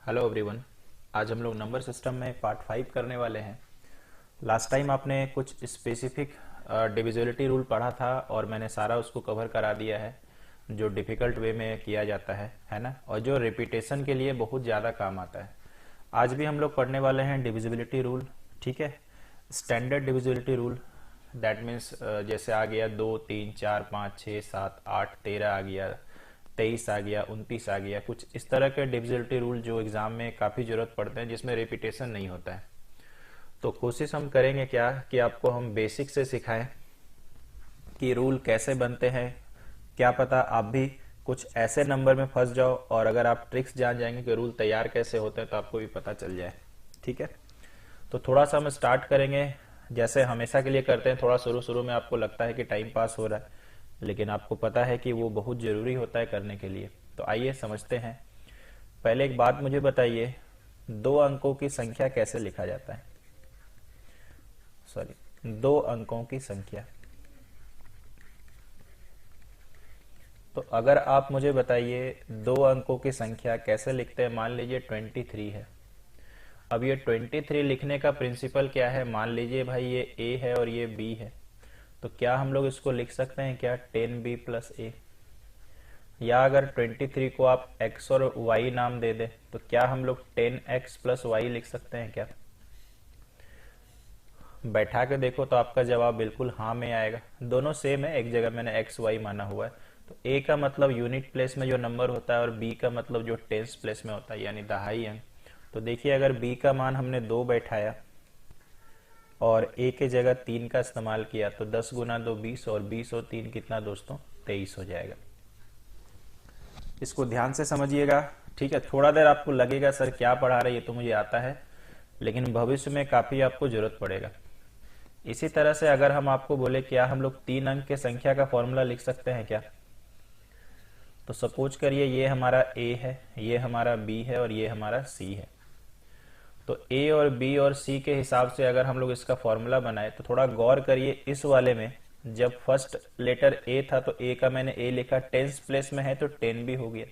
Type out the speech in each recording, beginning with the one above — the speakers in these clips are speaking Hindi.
Hello everyone. आज हम लोग नंबर सिस्टम में पार्ट 5 करने वाले हैं। लास्ट टाइम आपने कुछ स्पेसिफिक डिविजिबिलिटी रूल पढ़ा था और मैंने सारा उसको कवर करा दिया है जो डिफ़िकल्ट वे में किया जाता है ना, और जो रिपीटेशन के लिए बहुत ज़्यादा काम आता है। आज भी हम लोग पढ़ने वाले हैं डिविजिबिलिटी रूल। ठीक है, standard divisibility rule. That means जैसे आ गया 2, 3, 4, 5, 6, 7, 8, 13 आ गया, 23 आ गया, 29 आ गया, कुछ इस तरह के डिविजिबिलिटी रूल जो एग्जाम में काफ़ी ज़रूरत पड़ते हैं, जिसमें रिपीटेशन नहीं होता है। तो कोशिश हम करेंगे क्या कि आपको हम बेसिक से सिखाएं कि रूल कैसे बनते हैं। क्या पता आप भी कुछ ऐसे नंबर में फंस जाओ और अगर आप ट्रिक्स जान जाएंगे कि रूल तैयार कैसे होते हैं तो आपको भी पता चल जाए। ठीक है, तो थोड़ा सा हम स्टार्ट करेंगे जैसे हमेशा के लिए करते हैं। थोड़ा शुरू शुरू में आपको लगता है कि टाइम पास हो रहा है, लेकिन आपको पता है कि वो बहुत ज़रूरी होता है करने के लिए। तो आइए समझते हैं। पहले एक बात मुझे बताइए, 2 अंकों की संख्या कैसे लिखा जाता है? सॉरी, 2 अंकों की संख्या। तो अगर आप मुझे बताइए 2 अंकों की संख्या कैसे लिखते हैं। मान लीजिए 23 है। अब ये 23 लिखने का प्रिंसिपल क्या है? मान लीजिए भाई ये ए है और ये बी है, तो क्या हम लोग इसको लिख सकते हैं क्या 10b प्लस ए? या अगर 23 को आप x और y नाम दे दें तो क्या हम लोग 10x प्लस वाई लिख सकते हैं क्या? बैठा के देखो तो आपका जवाब बिल्कुल हाँ में आएगा। दोनों सेम है, एक जगह मैंने एक्स वाई माना हुआ है। तो ए का मतलब यूनिट प्लेस में जो नंबर होता है और बी का मतलब जो टेंस प्लेस में होता है, यानी दहाई अंक। तो देखिए, अगर बी का मान हमने 2 बैठाया और ए के जगह 3 का इस्तेमाल किया तो 10 गुना 2 20, और 20 और 3 कितना दोस्तों? 23 हो जाएगा। इसको ध्यान से समझिएगा। ठीक है, थोड़ा देर आपको लगेगा सर क्या पढ़ा रहे, ये तो मुझे आता है, लेकिन भविष्य में काफ़ी आपको जरूरत पड़ेगा। इसी तरह से अगर हम आपको बोले क्या हम लोग 3 अंक के संख्या का फॉर्मूला लिख सकते हैं क्या? तो सपोज करिए ये हमारा ए है, ये हमारा बी है और ये हमारा सी है। तो ए और बी और सी के हिसाब से अगर हम लोग इसका फॉर्मूला बनाए तो थोड़ा गौर करिए। इस वाले में जब फर्स्ट लेटर ए था तो ए का मैंने ए लिखा, टेंस प्लेस में है तो 10 भी हो गया।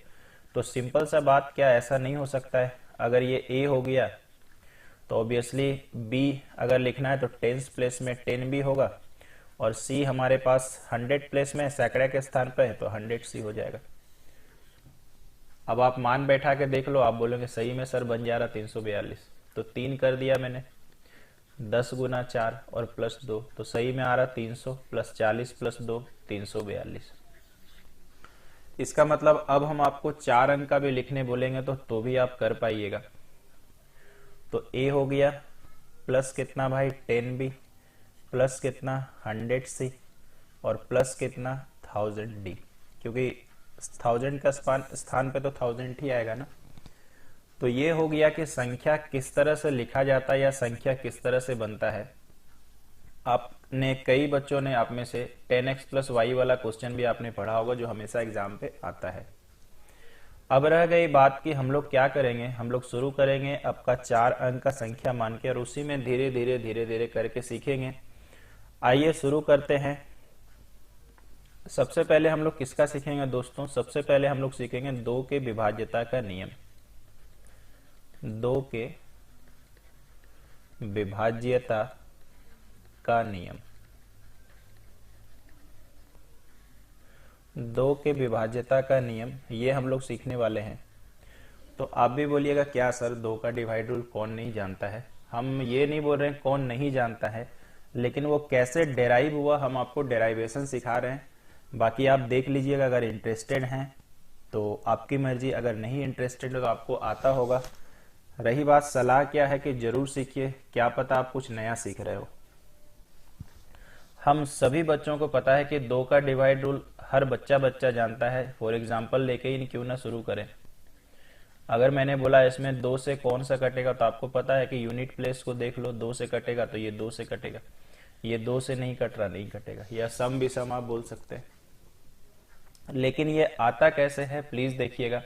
तो सिंपल सा बात, क्या ऐसा नहीं हो सकता है? अगर ये ए हो गया तो ऑब्वियसली बी अगर लिखना है तो टेंस प्लेस में 10 भी होगा, और सी हमारे पास 100 प्लेस में सैकड़े के स्थान पर है तो 100 सी हो जाएगा। अब आप मान बैठा के देख लो, आप बोलोगे सही में सर बन जा रहा 342। तो 3 कर दिया मैंने, 10 गुना 4 और प्लस 2, तो सही में आ रहा 300 प्लस 40 प्लस 2 342। इसका मतलब अब हम आपको 4 अंक का भी लिखने बोलेंगे तो भी आप कर पाइएगा। तो ए हो गया प्लस कितना भाई 10b, प्लस कितना 100c, और प्लस कितना 1000d, क्योंकि 1000 का स्थान पे तो 1000 ही आएगा ना। तो ये हो गया कि संख्या किस तरह से लिखा जाता है या संख्या किस तरह से बनता है। आपने कई बच्चों ने आप में से 10x प्लस वाई वाला क्वेश्चन भी आपने पढ़ा होगा जो हमेशा एग्जाम पे आता है। अब रह गई बात कि हम लोग क्या करेंगे। हम लोग शुरू करेंगे आपका 4 अंक का संख्या मान के और उसी में धीरे धीरे धीरे धीरे करके सीखेंगे। आइए शुरू करते हैं। सबसे पहले हम लोग किसका सीखेंगे दोस्तों? सबसे पहले हम लोग सीखेंगे 2 के विभाज्यता का नियम। 2 के विभाज्यता का नियम। 2 के विभाज्यता का नियम ये हम लोग सीखने वाले हैं। तो आप भी बोलिएगा क्या सर 2 का डिवाइड रूल कौन नहीं जानता है? हम ये नहीं बोल रहे हैं कौन नहीं जानता है, लेकिन वो कैसे डेराइव हुआ हम आपको डेराइवेशन सिखा रहे हैं। बाकी आप देख लीजिएगा, अगर इंटरेस्टेड हैं तो आपकी मर्जी, अगर नहीं इंटरेस्टेड है तो आपको आता होगा। रही बात सलाह क्या है कि जरूर सीखिए, क्या पता आप कुछ नया सीख रहे हो। हम सभी बच्चों को पता है कि 2 का डिवाइड रूल हर बच्चा बच्चा जानता है। फॉर एग्जाम्पल लेके ही क्यों ना शुरू करें। अगर मैंने बोला इसमें 2 से कौन सा कटेगा तो आपको पता है कि यूनिट प्लेस को देख लो, 2 से कटेगा तो ये 2 से कटेगा, ये 2 से नहीं कट रहा, नहीं कटेगा, या सम भी सम आप बोल सकते हैं। लेकिन ये आता कैसे है प्लीज देखिएगा।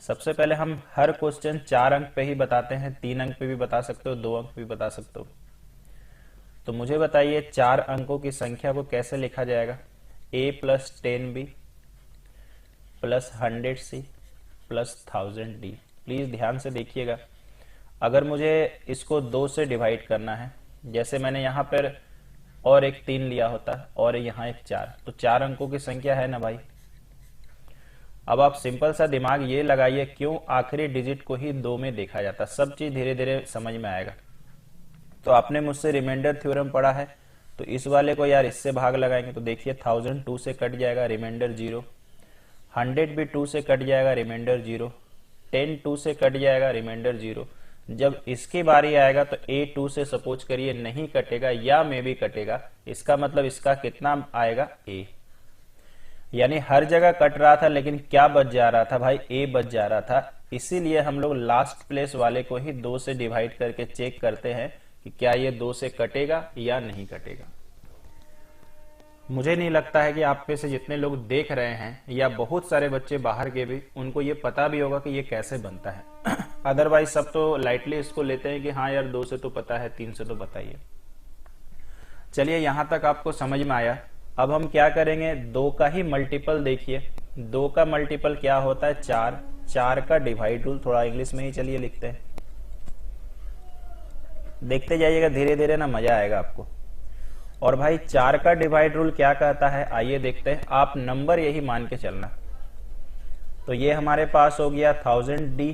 सबसे पहले हम हर क्वेश्चन 4 अंक पे ही बताते हैं, 3 अंक पे भी बता सकते हो, 2 अंक पे भी बता सकते हो। तो मुझे बताइए 4 अंकों की संख्या को कैसे लिखा जाएगा? a plus 10b plus 100c plus 1000d। Please ध्यान से देखिएगा। अगर मुझे इसको 2 से डिवाइड करना है, जैसे मैंने यहाँ पर और एक 3 लिया होता और यहाँ एक 4, तो 4 अंकों की संख्या है ना भाई। अब आप सिंपल सा दिमाग ये लगाइए, क्यों आखिरी डिजिट को ही 2 में देखा जाता, सब चीज धीरे धीरे समझ में आएगा। तो आपने मुझसे रिमाइंडर थ्योरम पढ़ा है, तो इस वाले को यार इससे भाग लगाएंगे तो देखिए 1000 2 से कट जाएगा, रिमाइंडर 0। 100 भी 2 से कट जाएगा, रिमाइंडर 0। 10 2 से कट जाएगा, रिमाइंडर 0। जब इसकी बारी आएगा तो a 2 से सपोज करिए नहीं कटेगा या मे भी कटेगा, इसका मतलब इसका कितना आएगा a, यानी हर जगह कट रहा था लेकिन क्या बच जा रहा था भाई, a बच जा रहा था। इसीलिए हम लोग लास्ट प्लेस वाले को ही 2 से डिवाइड करके चेक करते हैं कि क्या ये 2 से कटेगा या नहीं कटेगा। मुझे नहीं लगता है कि आप में से जितने लोग देख रहे हैं या बहुत सारे बच्चे बाहर के भी, उनको ये पता भी होगा कि ये कैसे बनता है। अदरवाइज सब तो लाइटली इसको लेते हैं कि हाँ यार 2 से तो पता है, 3 से तो पता ही है। चलिए यहां तक आपको समझ में आया। अब हम क्या करेंगे, 2 का ही मल्टीपल देखिए। 2 का मल्टीपल क्या होता है, 4। 4 का डिवाइड रूल थोड़ा इंग्लिश में ही चलिए लिखते हैं, देखते जाइएगा धीरे धीरे ना, मजा आएगा आपको। और भाई 4 का डिवाइड रूल क्या कहता है, आइए देखते हैं। आप नंबर यही मान के चलना। तो ये हमारे पास हो गया 1000D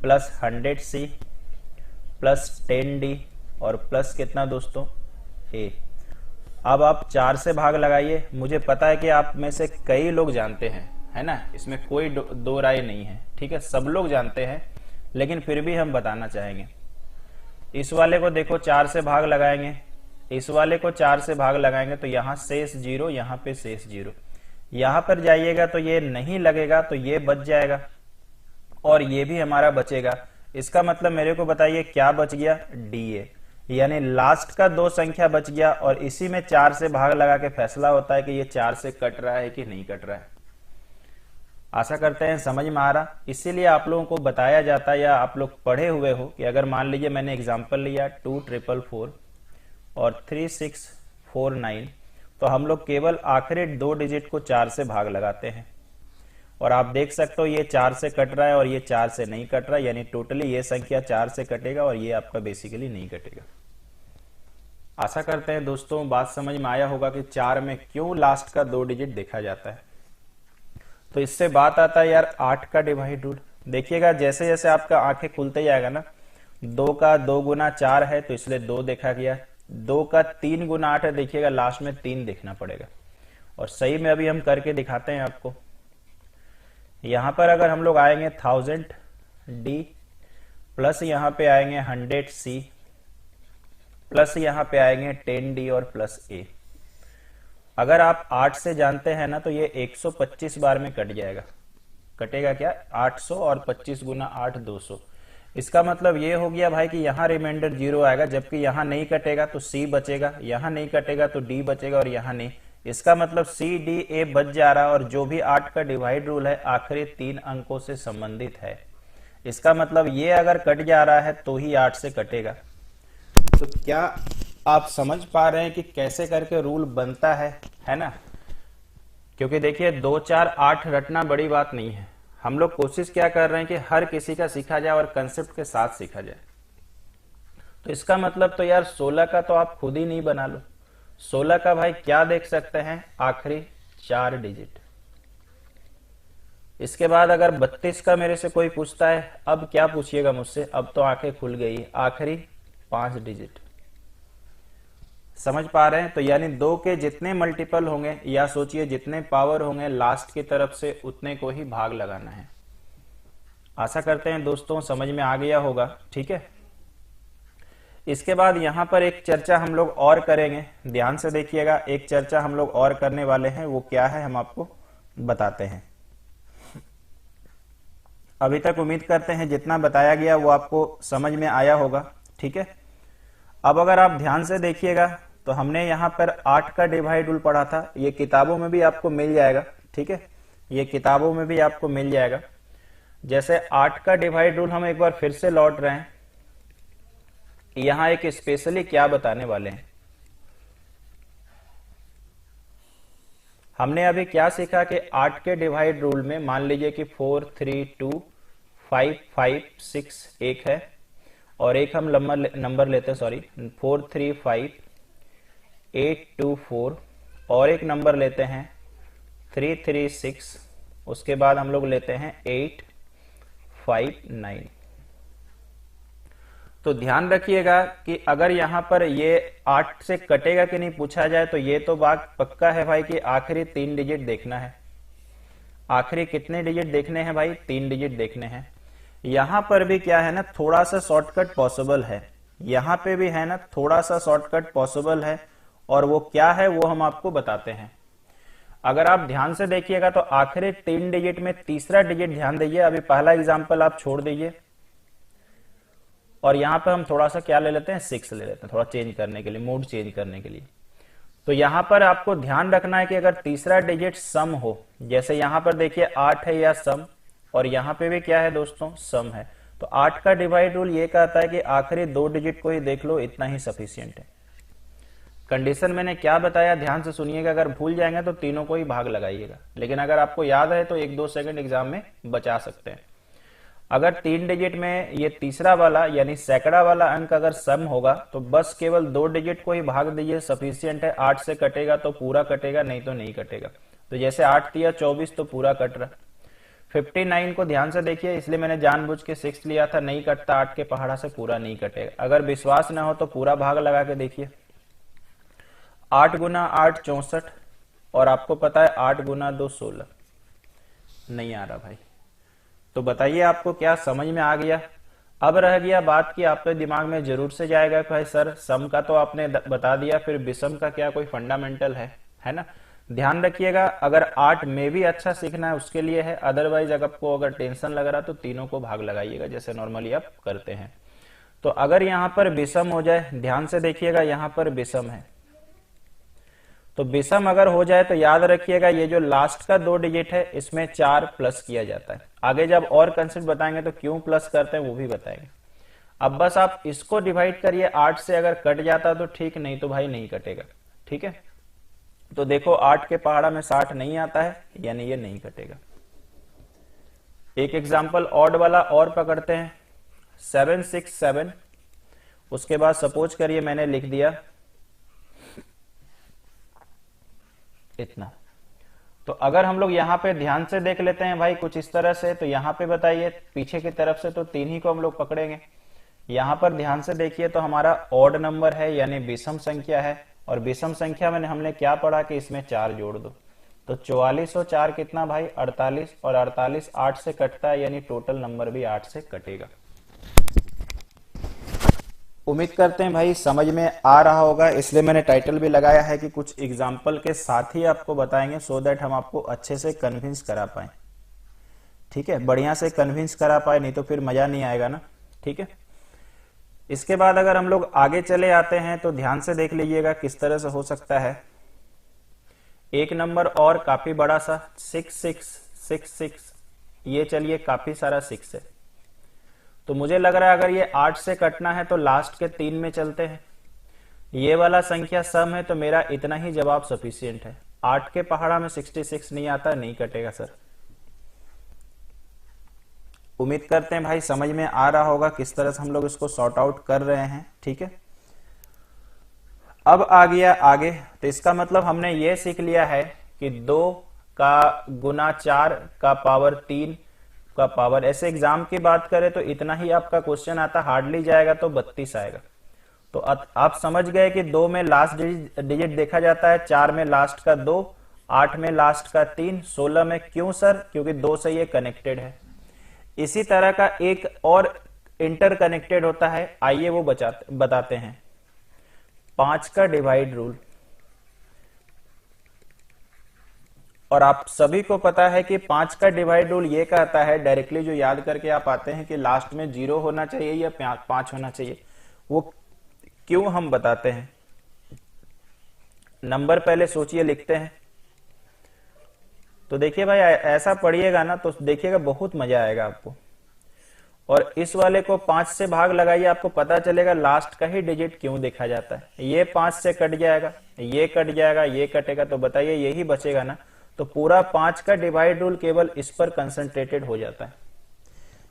plus 100C plus 10D और प्लस कितना दोस्तों, A। अब आप 4 से भाग लगाइए। मुझे पता है कि आप में से कई लोग जानते हैं, है ना, इसमें कोई दो राय नहीं है, ठीक है, सब लोग जानते हैं, लेकिन फिर भी हम बताना चाहेंगे। इस वाले को देखो 4 से भाग लगाएंगे, इस वाले को 4 से भाग लगाएंगे तो यहां शेष 0, यहां पे शेष 0। यहां पर जाइएगा तो ये नहीं लगेगा, तो ये बच जाएगा और ये भी हमारा बचेगा। इसका मतलब मेरे को बताइए क्या बच गया, DA, यानी लास्ट का 2 संख्या बच गया। और इसी में 4 से भाग लगा के फैसला होता है कि ये 4 से कट रहा है कि नहीं कट रहा है। आशा करते हैं समझ में आ रहा। इसीलिए आप लोगों को बताया जाता है या आप लोग पढ़े हुए हो कि अगर मान लीजिए मैंने एग्जांपल लिया 2444 और 3649, तो हम लोग केवल आखिरी 2 डिजिट को 4 से भाग लगाते हैं। और आप देख सकते हो ये 4 से कट रहा है और ये 4 से नहीं कट रहा है, यानी टोटली ये संख्या 4 से कटेगा और ये आपका बेसिकली नहीं कटेगा। आशा करते हैं दोस्तों बात समझ में आया होगा कि 4 में क्यों लास्ट का 2 डिजिट देखा जाता है। तो इससे बात आता है यार 8 का डिवाइड रूल। देखिएगा जैसे जैसे आपका आंखें खुलते जाएगा ना, 2 का 2 गुना 4 है तो इसलिए 2 देखा गया। 2 का 3 गुना 8 है, देखिएगा लास्ट में 3 देखना पड़ेगा। और सही में अभी हम करके दिखाते हैं आपको। यहां पर अगर हम लोग आएंगे 1000D प्लस यहां पे आएंगे 100C प्लस यहां पे आएंगे 10D और प्लस A। अगर आप 8 से जानते हैं ना तो ये 125 बार में कट जाएगा। कटेगा क्या, 800 और 25 गुना 8 200। इसका मतलब ये हो गया भाई कि यहां रिमाइंडर 0 आएगा, जबकि यहां नहीं कटेगा तो C बचेगा, यहां नहीं कटेगा तो D बचेगा और यहां नहीं। इसका मतलब C D A बच जा रहा है। और जो भी 8 का डिवाइड रूल है आखिरी 3 अंकों से संबंधित है। इसका मतलब ये अगर कट जा रहा है तो ही 8 से कटेगा। तो क्या आप समझ पा रहे हैं कि कैसे करके रूल बनता है ना। क्योंकि देखिए 2 4 8 रटना बड़ी बात नहीं है। हम लोग कोशिश क्या कर रहे हैं कि हर किसी का सीखा जाए और कंसेप्ट के साथ सीखा जाए। तो इसका मतलब तो यार 16 का तो आप खुद ही नहीं बना लो। 16 का भाई क्या देख सकते हैं, आखिरी 4 डिजिट। इसके बाद अगर 32 का मेरे से कोई पूछता है, अब क्या पूछिएगा मुझसे, अब तो आंखें खुल गई, आखिरी 5 डिजिट। समझ पा रहे हैं। तो यानी 2 के जितने मल्टीपल होंगे या सोचिए जितने पावर होंगे लास्ट की तरफ से उतने को ही भाग लगाना है। आशा करते हैं दोस्तों समझ में आ गया होगा, ठीक है। इसके बाद यहां पर एक चर्चा हम लोग और करेंगे, ध्यान से देखिएगा। एक चर्चा हम लोग और करने वाले हैं, वो क्या है हम आपको बताते हैं। अभी तक उम्मीद करते हैं जितना बताया गया वो आपको समझ में आया होगा, ठीक है। अब अगर आप ध्यान से देखिएगा तो हमने यहां पर 8 का डिवाइड रूल पढ़ा था। ये किताबों में भी आपको मिल जाएगा, ठीक है, ये किताबों में भी आपको मिल जाएगा। जैसे 8 का डिवाइड रूल हम एक बार फिर से लौट रहे हैं। यहां एक स्पेशली क्या बताने वाले हैं, हमने अभी क्या सीखा कि 8 के डिवाइड रूल में मान लीजिए कि 4 3 2 556 एक है, और एक हम नंबर लेते हैं, सॉरी 435824, और एक नंबर लेते हैं 336, उसके बाद हम लोग लेते हैं 859। तो ध्यान रखिएगा कि अगर यहां पर ये 8 से कटेगा कि नहीं पूछा जाए तो ये तो बात पक्का है भाई कि आखिरी 3 डिजिट देखना है। आखिरी कितने डिजिट देखने हैं भाई? 3 डिजिट देखने हैं। यहां पर भी क्या है ना, थोड़ा सा शॉर्टकट पॉसिबल है, यहां पे भी है ना थोड़ा सा शॉर्टकट पॉसिबल है, और वो क्या है वो हम आपको बताते हैं। अगर आप ध्यान से देखिएगा तो आखिरी 3 डिजिट में तीसरा डिजिट ध्यान दीजिए। अभी पहला एग्जांपल आप छोड़ दीजिए, और यहां पर हम थोड़ा सा क्या ले लेते हैं, 6 ले लेते हैं, थोड़ा चेंज करने के लिए, मूड चेंज करने के लिए। तो यहां पर आपको ध्यान रखना है कि अगर तीसरा डिजिट सम हो, जैसे यहां पर देखिए 8 है या सम, और यहां पे भी क्या है दोस्तों, सम है, तो 8 का डिवाइड रूल ये कहता है कि आखिरी 2 डिजिट को ही देख लो, इतना ही सफिशियंट है। कंडीशन मैंने क्या बताया ध्यान से सुनिएगा, अगर भूल जाएंगे तो तीनों को ही भाग लगाइएगा, लेकिन अगर आपको याद है तो 1-2 सेकंड एग्जाम में बचा सकते हैं। अगर 3 डिजिट में ये तीसरा वाला यानी सैकड़ा वाला अंक अगर सम होगा तो बस केवल 2 डिजिट को ही भाग दीजिए, सफिशियंट है। 8 से कटेगा तो पूरा कटेगा, नहीं तो नहीं कटेगा। तो जैसे 8 दिया 24 तो पूरा कट रहा। 59 को ध्यान से देखिए, इसलिए मैंने जानबूझ के 6 लिया था, नहीं कटता 8 के पहाड़ा से, पूरा नहीं कटेगा। अगर विश्वास ना हो तो पूरा भाग लगा के देखिए। 8 गुना 8 64, और आपको पता है 8 गुना 2 16। नहीं आ रहा भाई, तो बताइए आपको क्या समझ में आ गया? अब रह गया बात कि आपके दिमाग में जरूर से जाएगा कि भाई सर सम का तो आपने बता दिया, फिर विषम का क्या कोई फंडामेंटल है ना? ध्यान रखिएगा, अगर 8 में भी अच्छा सीखना है उसके लिए है, अदरवाइज अगर आपको अगर टेंशन लग रहा तो तीनों को भाग लगाइएगा जैसे नॉर्मली आप करते हैं। तो अगर यहां पर विषम हो जाए, ध्यान से देखिएगा यहां पर विषम है, तो विषम अगर हो जाए तो याद रखिएगा ये जो लास्ट का 2 डिजिट है इसमें 4 प्लस किया जाता है। आगे जब और कंसेप्ट बताएंगे तो क्यों प्लस करते हैं वो भी बताएंगे। अब बस आप इसको डिवाइड करिए, 8 से अगर कट जाता तो ठीक, नहीं तो भाई नहीं कटेगा। ठीक है, तो देखो 8 के पहाड़ा में 60 नहीं आता है, यानी ये नहीं कटेगा। एक एग्जाम्पल ऑड वाला और पकड़ते हैं, 767, उसके बाद सपोज करिए मैंने लिख दिया इतना। तो अगर हम लोग यहां पे ध्यान से देख लेते हैं भाई कुछ इस तरह से, तो यहां पे बताइए पीछे की तरफ से तो 3 ही को हम लोग पकड़ेंगे। यहां पर ध्यान से देखिए तो हमारा ऑड नंबर है यानी विषम संख्या है, और विषम संख्या में हमने क्या पढ़ा कि इसमें 4 जोड़ दो, तो 44 और 4 कितना भाई 48, और 48 8 से कटता है यानी टोटल नंबर भी 8 से कटेगा। उम्मीद करते हैं भाई समझ में आ रहा होगा, इसलिए मैंने टाइटल भी लगाया है कि कुछ एग्जाम्पल के साथ ही आपको बताएंगे, सो दैट हम आपको अच्छे से कन्विंस करा पाए। ठीक है, बढ़िया से कन्विंस करा पाए, नहीं तो फिर मजा नहीं आएगा ना। ठीक है, इसके बाद अगर हम लोग आगे चले आते हैं तो ध्यान से देख लीजिएगा किस तरह से हो सकता है। एक नंबर और काफी बड़ा सा 6666, ये चलिए काफी सारा 6 है, तो मुझे लग रहा है अगर ये 8 से कटना है तो लास्ट के 3 में चलते हैं। ये वाला संख्या सम है तो मेरा इतना ही जवाब सफिशियंट है। 8 के पहाड़ा में 66 नहीं आता, नहीं कटेगा सर। उम्मीद करते हैं भाई समझ में आ रहा होगा किस तरह से हम लोग इसको सॉर्ट आउट कर रहे हैं। ठीक है, अब आ गया आगे, तो इसका मतलब हमने ये सीख लिया है कि 2 का गुना 4 का पावर 3 का पावर, ऐसे एग्जाम की बात करें तो इतना ही आपका क्वेश्चन आता, हार्डली जाएगा तो 32 आएगा। तो आप समझ गए कि 2 में लास्ट डिजिट देखा जाता है, 4 में लास्ट का 2, 8 में लास्ट का 3, 16 में क्यों सर? क्योंकि 2 से ये कनेक्टेड है। इसी तरह का एक और इंटरकनेक्टेड होता है, आइए वो बताते हैं, 5 का डिवाइड रूल। और आप सभी को पता है कि 5 का डिवाइड रूल ये कहता है, डायरेक्टली जो याद करके आप आते हैं कि लास्ट में 0 होना चाहिए या 5 होना चाहिए। वो क्यों हम बताते हैं, नंबर पहले सोचिए, लिखते हैं। तो देखिए भाई ऐसा पढ़िएगा ना तो देखिएगा बहुत मजा आएगा आपको। और इस वाले को 5 से भाग लगाइए, आपको पता चलेगा लास्ट का ही डिजिट क्यों देखा जाता है। ये 5 से कट जाएगा, ये कट जाएगा, ये कटेगा, तो बताइए यही बचेगा ना। तो पूरा 5 का डिवाइड रूल केवल इस पर कंसंट्रेटेड हो जाता है।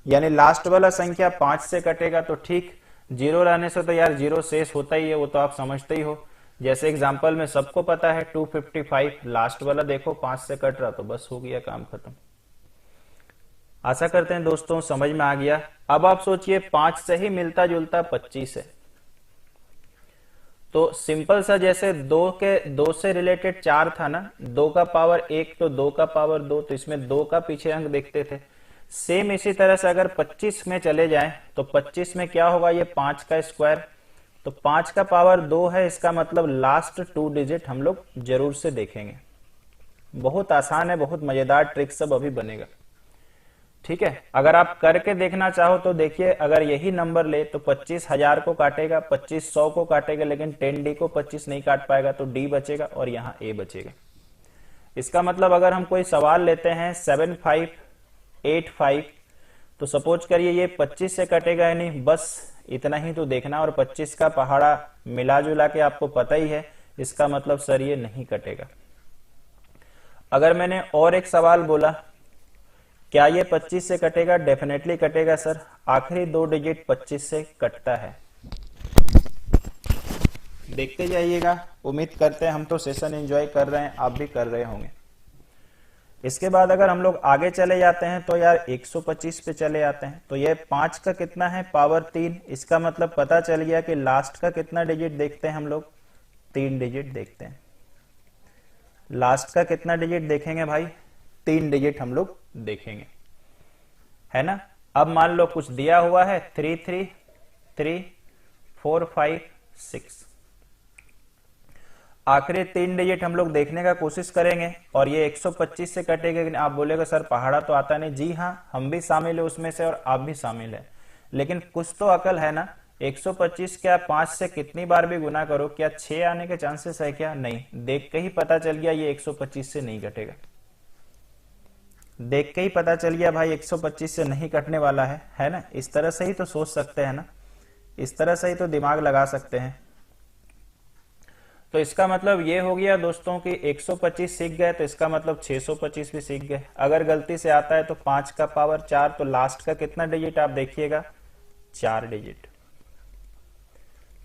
यानी लास्ट वाला संख्या 5 से कटेगा तो ठीक, जीरो रहने से तो यार जीरो शेष होता ही है, वो तो आप समझते ही हो। जैसे एग्जांपल में सबको पता है 255, लास्ट वाला देखो 5 से कट रहा तो बस हो गया काम खत्म। आशा करते हैं दोस्तों समझ में आ गया। अब आप सोचिए 5 से ही मिलता जुलता 25 है, तो सिंपल सा जैसे 2 से रिलेटेड 4 था ना, 2 का पावर 1 तो 2 का पावर 2, तो इसमें 2 का पीछे अंक देखते थे। सेम इसी तरह से अगर 25 में चले जाएं तो 25 में क्या होगा, ये 5 का स्क्वायर, तो 5 का पावर 2 है, इसका मतलब लास्ट 2 डिजिट हम लोग जरूर से देखेंगे। बहुत आसान है, बहुत मजेदार ट्रिक सब अभी बनेगा, ठीक है। अगर आप करके देखना चाहो तो देखिए, अगर यही नंबर ले तो 25,000 को काटेगा, 2500 को काटेगा, लेकिन 10D को 25 नहीं काट पाएगा, तो D बचेगा और यहाँ A बचेगा। इसका मतलब अगर हम कोई सवाल लेते हैं 7585, तो सपोज करिए ये 25 से कटेगा या नहीं, बस इतना ही तो देखना, और 25 का पहाड़ा मिला जुला के आपको पता ही है, इसका मतलब सर ये नहीं कटेगा। अगर मैंने और एक सवाल बोला, क्या ये 25 से कटेगा, डेफिनेटली कटेगा सर, आखिरी 2 डिजिट 25 से कटता है। देखते जाइएगा, उम्मीद करते हैं हम तो सेशन एंजॉय कर रहे हैं, आप भी कर रहे होंगे। इसके बाद अगर हम लोग आगे चले जाते हैं तो यार 125 पे चले जाते हैं, तो ये 5 का कितना है, पावर 3, इसका मतलब पता चल गया कि लास्ट का कितना डिजिट देखते हैं हम लोग, 3 डिजिट देखते हैं। लास्ट का कितना डिजिट देखेंगे भाई, 3 डिजिट हम लोग देखेंगे, है ना। अब मान लो कुछ दिया हुआ है 3 3 3 4 5 6, आखिरी 3 डिजिट हम लोग देखने का कोशिश करेंगे, और ये 125 से कटेगा। आप बोलेगा सर पहाड़ा तो आता नहीं, जी हाँ, हम भी शामिल है उसमें से और आप भी शामिल है, लेकिन कुछ तो अकल है ना। 125 क्या 5 से कितनी बार भी गुना करो, क्या 6 आने के चांसेस है क्या, नहीं, देख के ही पता चल गया ये 125 से नहीं कटेगा, देख के ही पता चल गया भाई 125 से नहीं कटने वाला है ना। इस तरह से ही तो सोच सकते हैं ना, इस तरह से ही तो दिमाग लगा सकते हैं। तो इसका मतलब ये हो गया दोस्तों कि 125 सीख गए, तो इसका मतलब 625 भी सीख गए। अगर गलती से आता है तो 5 का पावर 4, तो लास्ट का कितना डिजिट आप देखिएगा, 4 डिजिट।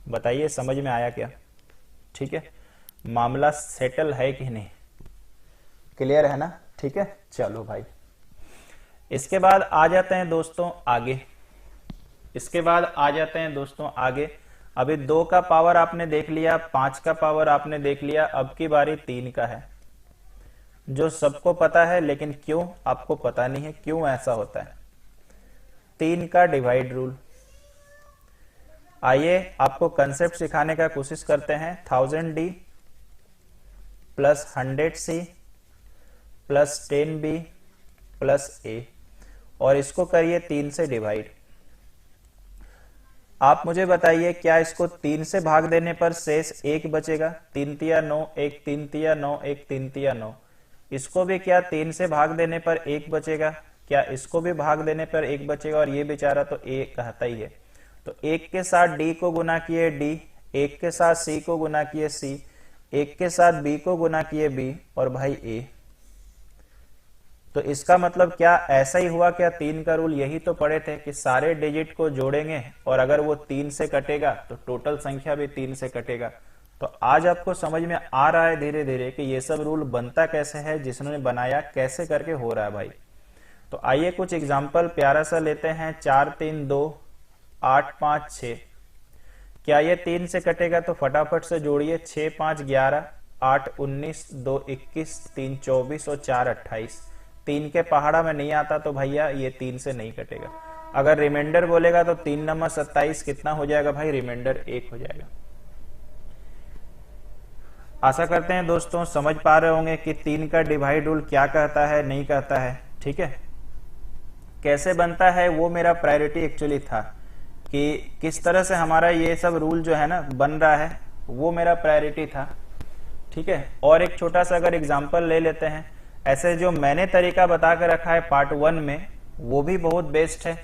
बताइए समझ में आया क्या, ठीक है, मामला सेटल है कि नहीं, क्लियर है ना, ठीक है। चलो भाई, इसके बाद आ जाते हैं दोस्तों आगे, इसके बाद आ जाते हैं दोस्तों आगे। अभी 2 का पावर आपने देख लिया, 5 का पावर आपने देख लिया, अब की बारी 3 का है, जो सबको पता है, लेकिन क्यों आपको पता नहीं है, क्यों ऐसा होता है। 3 का डिवाइड रूल, आइए आपको कंसेप्ट सिखाने का कोशिश करते हैं। 1000D plus 100C plus 10B plus A, और इसको करिए 3 से डिवाइड। आप मुझे बताइए, क्या इसको 3 से भाग देने पर शेष 1 बचेगा, 3 तिया 9, 1 3 तिया 9, 1 3 तिया 9। इसको भी क्या 3 से भाग देने पर 1 बचेगा, क्या इसको भी भाग देने पर 1 बचेगा, और ये बेचारा तो A कहता ही है। तो 1 के साथ D को गुना किए D, 1 के साथ C को गुना किए C, 1 के साथ B को गुना किए B, और भाई A। तो इसका मतलब क्या ऐसा ही हुआ, क्या 3 का रूल यही तो पढ़े थे कि सारे डिजिट को जोड़ेंगे, और अगर वो 3 से कटेगा तो टोटल संख्या भी 3 से कटेगा। तो आज आपको समझ में आ रहा है धीरे धीरे कि ये सब रूल बनता कैसे है, जिसने बनाया कैसे करके हो रहा है भाई। तो आइए कुछ एग्जाम्पल प्यारा सा लेते हैं। 4 3 2 8 5 6, क्या ये 3 से कटेगा, तो फटाफट से जोड़िए। 6 5 11, 8 19, 2 21, 3 24 और 4 28। 3 के पहाड़ा में नहीं आता तो भैया ये 3 से नहीं कटेगा। अगर रिमाइंडर बोलेगा तो 3 नंबर 27 कितना हो जाएगा भाई, रिमाइंडर 1 हो जाएगा। आशा करते हैं दोस्तों समझ पा रहे होंगे कि 3 का डिवाइड रूल क्या कहता है, नहीं कहता है, ठीक है। कैसे बनता है वो मेरा प्रायोरिटी एक्चुअली था, कि किस तरह से हमारा ये सब रूल जो है ना बन रहा है, वो मेरा प्रायोरिटी था, ठीक है। और एक छोटा सा अगर एग्जांपल ले लेते हैं, ऐसे जो मैंने तरीका बता के रखा है पार्ट 1 में, वो भी बहुत बेस्ट है।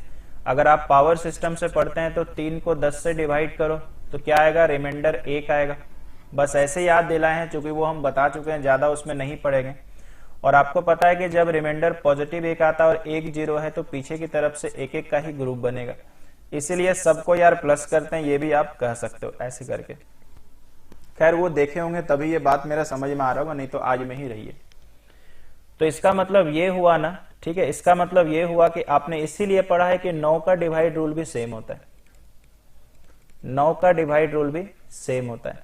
अगर आप पावर सिस्टम से पढ़ते हैं तो 3 को 10 से डिवाइड करो तो क्या आएगा, रिमाइंडर 1 आएगा। बस ऐसे याद दिलाए हैं, चूंकि वो हम बता चुके हैं, ज्यादा उसमें नहीं पढ़ेंगे। और आपको पता है कि जब रिमाइंडर पॉजिटिव एक आता है और एक जीरो है तो पीछे की तरफ से एक एक का ही ग्रुप बनेगा, इसीलिए सबको यार प्लस करते हैं, ये भी आप कह सकते हो ऐसे करके। खैर वो देखे होंगे तभी ये बात मेरा समझ में आ रहा होगा, नहीं तो आज में ही रही है। तो इसका मतलब ये हुआ ना, ठीक है, इसका मतलब ये हुआ कि आपने इसीलिए पढ़ा है कि 9 का डिवाइड रूल भी सेम होता है, 9 का डिवाइड रूल भी सेम होता है।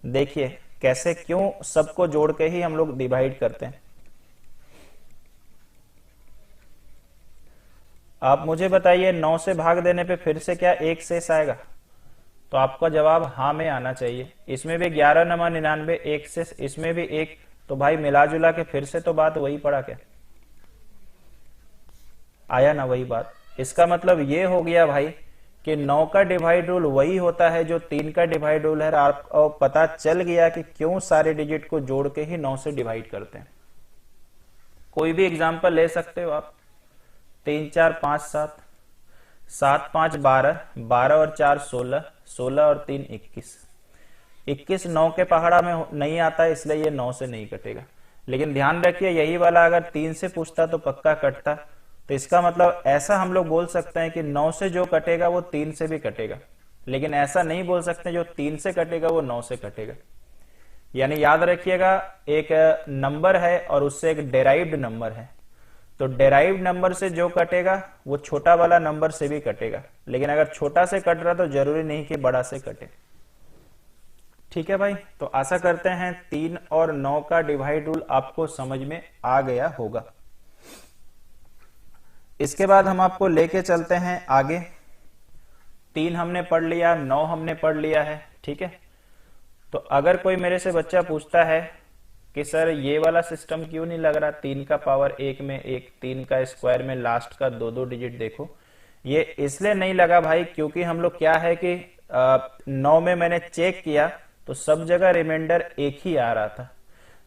देखिए कैसे, क्यों सबको जोड़ के ही हम लोग डिवाइड करते हैं। आप मुझे बताइए 9 से भाग देने पे फिर से क्या एक शेष आएगा? तो आपका जवाब हाँ में आना चाहिए। इसमें भी 11 नमा 99 एक शेष, इसमें भी एक, तो भाई मिला जुला के फिर से तो बात वही पड़ा, क्या आया ना वही बात। इसका मतलब ये हो गया भाई कि 9 का डिवाइड रूल वही होता है जो 3 का डिवाइड रूल है। आपको पता चल गया कि क्यों सारे डिजिट को जोड़ के ही 9 से डिवाइड करते हैं। कोई भी एग्जांपल ले सकते हो आप, 3 4 5 7, 7 5 12, 12 और 4 16, 16 और 3 21, 21 9 के पहाड़ा में नहीं आता है, इसलिए ये 9 से नहीं कटेगा। लेकिन ध्यान रखिए यही वाला अगर 3 से पूछता तो पक्का कटता। तो इसका मतलब ऐसा हम लोग बोल सकते हैं कि 9 से जो कटेगा वो 3 से भी कटेगा, लेकिन ऐसा नहीं बोल सकते जो 3 से कटेगा वो 9 से कटेगा। यानी याद रखिएगा एक नंबर है और उससे एक डेराइव्ड नंबर है, तो डेराइव्ड नंबर से जो कटेगा वो छोटा वाला नंबर से भी कटेगा, लेकिन अगर छोटा से कट रहा तो जरूरी नहीं कि बड़ा से कटे। ठीक है भाई, तो आशा करते हैं 3 और 9 का डिवाइड रूल आपको समझ में आ गया होगा। इसके बाद हम आपको लेके चलते हैं आगे। 3 हमने पढ़ लिया, 9 हमने पढ़ लिया है, ठीक है। तो अगर कोई मेरे से बच्चा पूछता है कि सर ये वाला सिस्टम क्यों नहीं लग रहा, 3 का पावर 1 में 1, 3 का स्क्वायर में लास्ट का 2 डिजिट देखो, ये इसलिए नहीं लगा भाई क्योंकि हम लोग क्या है कि 9 में मैंने चेक किया तो सब जगह रिमाइंडर एक ही आ रहा था,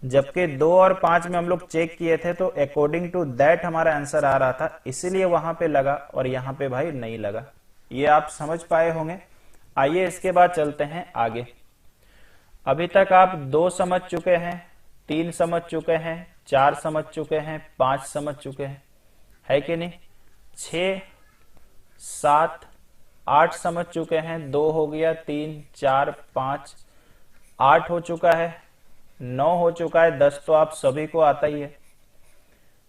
जबकि 2 और 5 में हम लोग चेक किए थे तो अकॉर्डिंग टू दैट हमारा आंसर आ रहा था, इसीलिए वहां पे लगा और यहां पे भाई नहीं लगा। ये आप समझ पाए होंगे। आइए इसके बाद चलते हैं आगे। अभी तक आप 2 समझ चुके हैं, 3 समझ चुके हैं, 4 समझ चुके हैं, 5 समझ चुके हैं, है कि नहीं? 6 7 8 समझ चुके हैं, 2 हो गया, 3 4 5 8 हो चुका है, 9 हो चुका है, 10 तो आप सभी को आता ही है।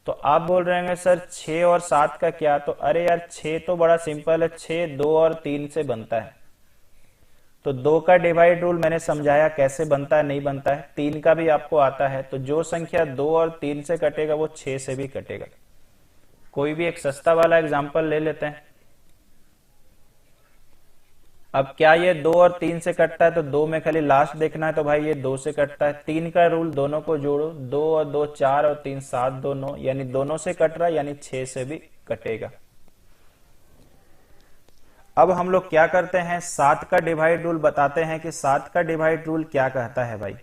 तो आप बोल रहे हैं सर 6 और 7 का क्या? तो अरे यार 6 तो बड़ा सिंपल है, 6 2 और 3 से बनता है। तो 2 का डिवाइड रूल मैंने समझाया कैसे बनता है, नहीं बनता है। 3 का भी आपको आता है, तो जो संख्या 2 और 3 से कटेगा वो 6 से भी कटेगा। कोई भी एक सस्ता वाला एग्जांपल ले लेते हैं। अब क्या ये 2 और 3 से कटता है तो 2 में खाली लास्ट देखना है, तो भाई ये 2 से कटता है। 3 का रूल दोनों को जोड़ो, 2 और 2 4 और 3 7 2 9, यानी दोनों से कट रहा है, यानी 6 से भी कटेगा। अब हम लोग क्या करते हैं, 7 का डिवाइड रूल बताते हैं कि 7 का डिवाइड रूल क्या कहता है भाई।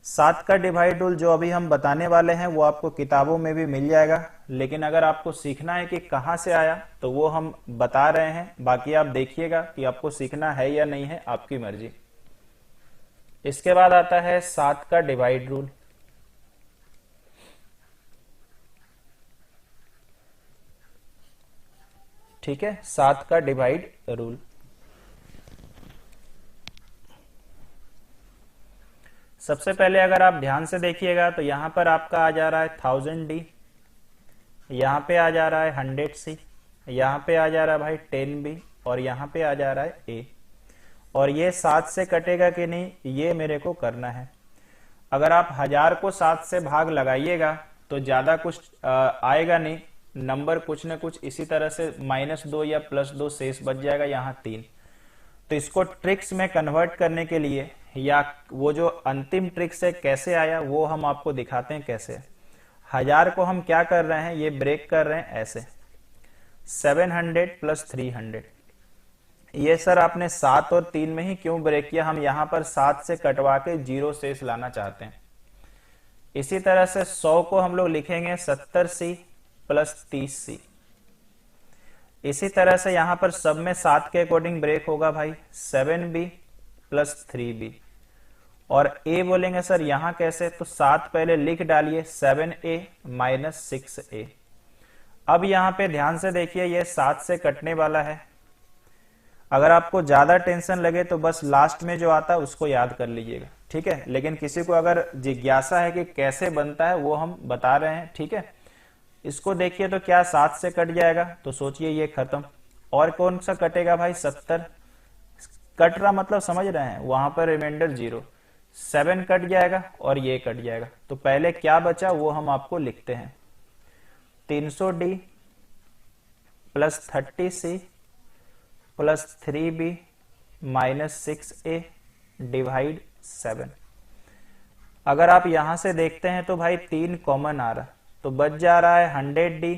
7 का डिवाइड रूल जो अभी हम बताने वाले हैं वो आपको किताबों में भी मिल जाएगा, लेकिन अगर आपको सीखना है कि कहां से आया तो वो हम बता रहे हैं। बाकी आप देखिएगा कि आपको सीखना है या नहीं है, आपकी मर्जी। इसके बाद आता है 7 का डिवाइड रूल। ठीक है, 7 का डिवाइड रूल। सबसे पहले अगर आप ध्यान से देखिएगा तो यहां पर आपका आ जा रहा है 1000D, यहां पे आ जा रहा है 100C, यहां पे आ जा रहा है भाई 10B और यहां पे आ जा रहा है A। और ये 7 से कटेगा कि नहीं ये मेरे को करना है। अगर आप 1000 को 7 से भाग लगाइएगा तो ज्यादा कुछ आएगा नहीं, नंबर कुछ न कुछ इसी तरह से -2 या +2 शेष बच जाएगा, यहाँ 3। तो इसको ट्रिक्स में कन्वर्ट करने के लिए या वो जो अंतिम ट्रिक्स है कैसे आया वो हम आपको दिखाते हैं कैसे। 1000 को हम क्या कर रहे हैं, ये ब्रेक कर रहे हैं ऐसे 700 + 300। ये सर आपने 7 और 3 में ही क्यों ब्रेक किया, हम यहां पर 7 से कटवा के 0 शेष लाना चाहते हैं। इसी तरह से 100 को हम लोग लिखेंगे 70C + 30C। इसी तरह से यहां पर सब में 7 के अकॉर्डिंग ब्रेक होगा भाई 7B + 3B। और a बोलेंगे सर यहां कैसे, तो 7 पहले लिख डालिए, 7a माइनस 6a। अब यहां पे ध्यान से देखिए, ये 7 से कटने वाला है। अगर आपको ज्यादा टेंशन लगे तो बस लास्ट में जो आता है उसको याद कर लीजिएगा, ठीक है। लेकिन किसी को अगर जिज्ञासा है कि कैसे बनता है वो हम बता रहे हैं, ठीक है। इसको देखिए तो क्या 7 से कट जाएगा, तो सोचिए ये खत्म। और कौन सा कटेगा भाई, 70 कट रहा, मतलब समझ रहे हैं, वहां पर रिमाइंडर 0, 7 कट जाएगा और ये कट जाएगा। तो पहले क्या बचा वो हम आपको लिखते हैं, 300d plus 30c plus 3b minus 6a divide 7। अगर आप यहां से देखते हैं तो भाई 3 कॉमन आ रहा, तो बच जा रहा है 100d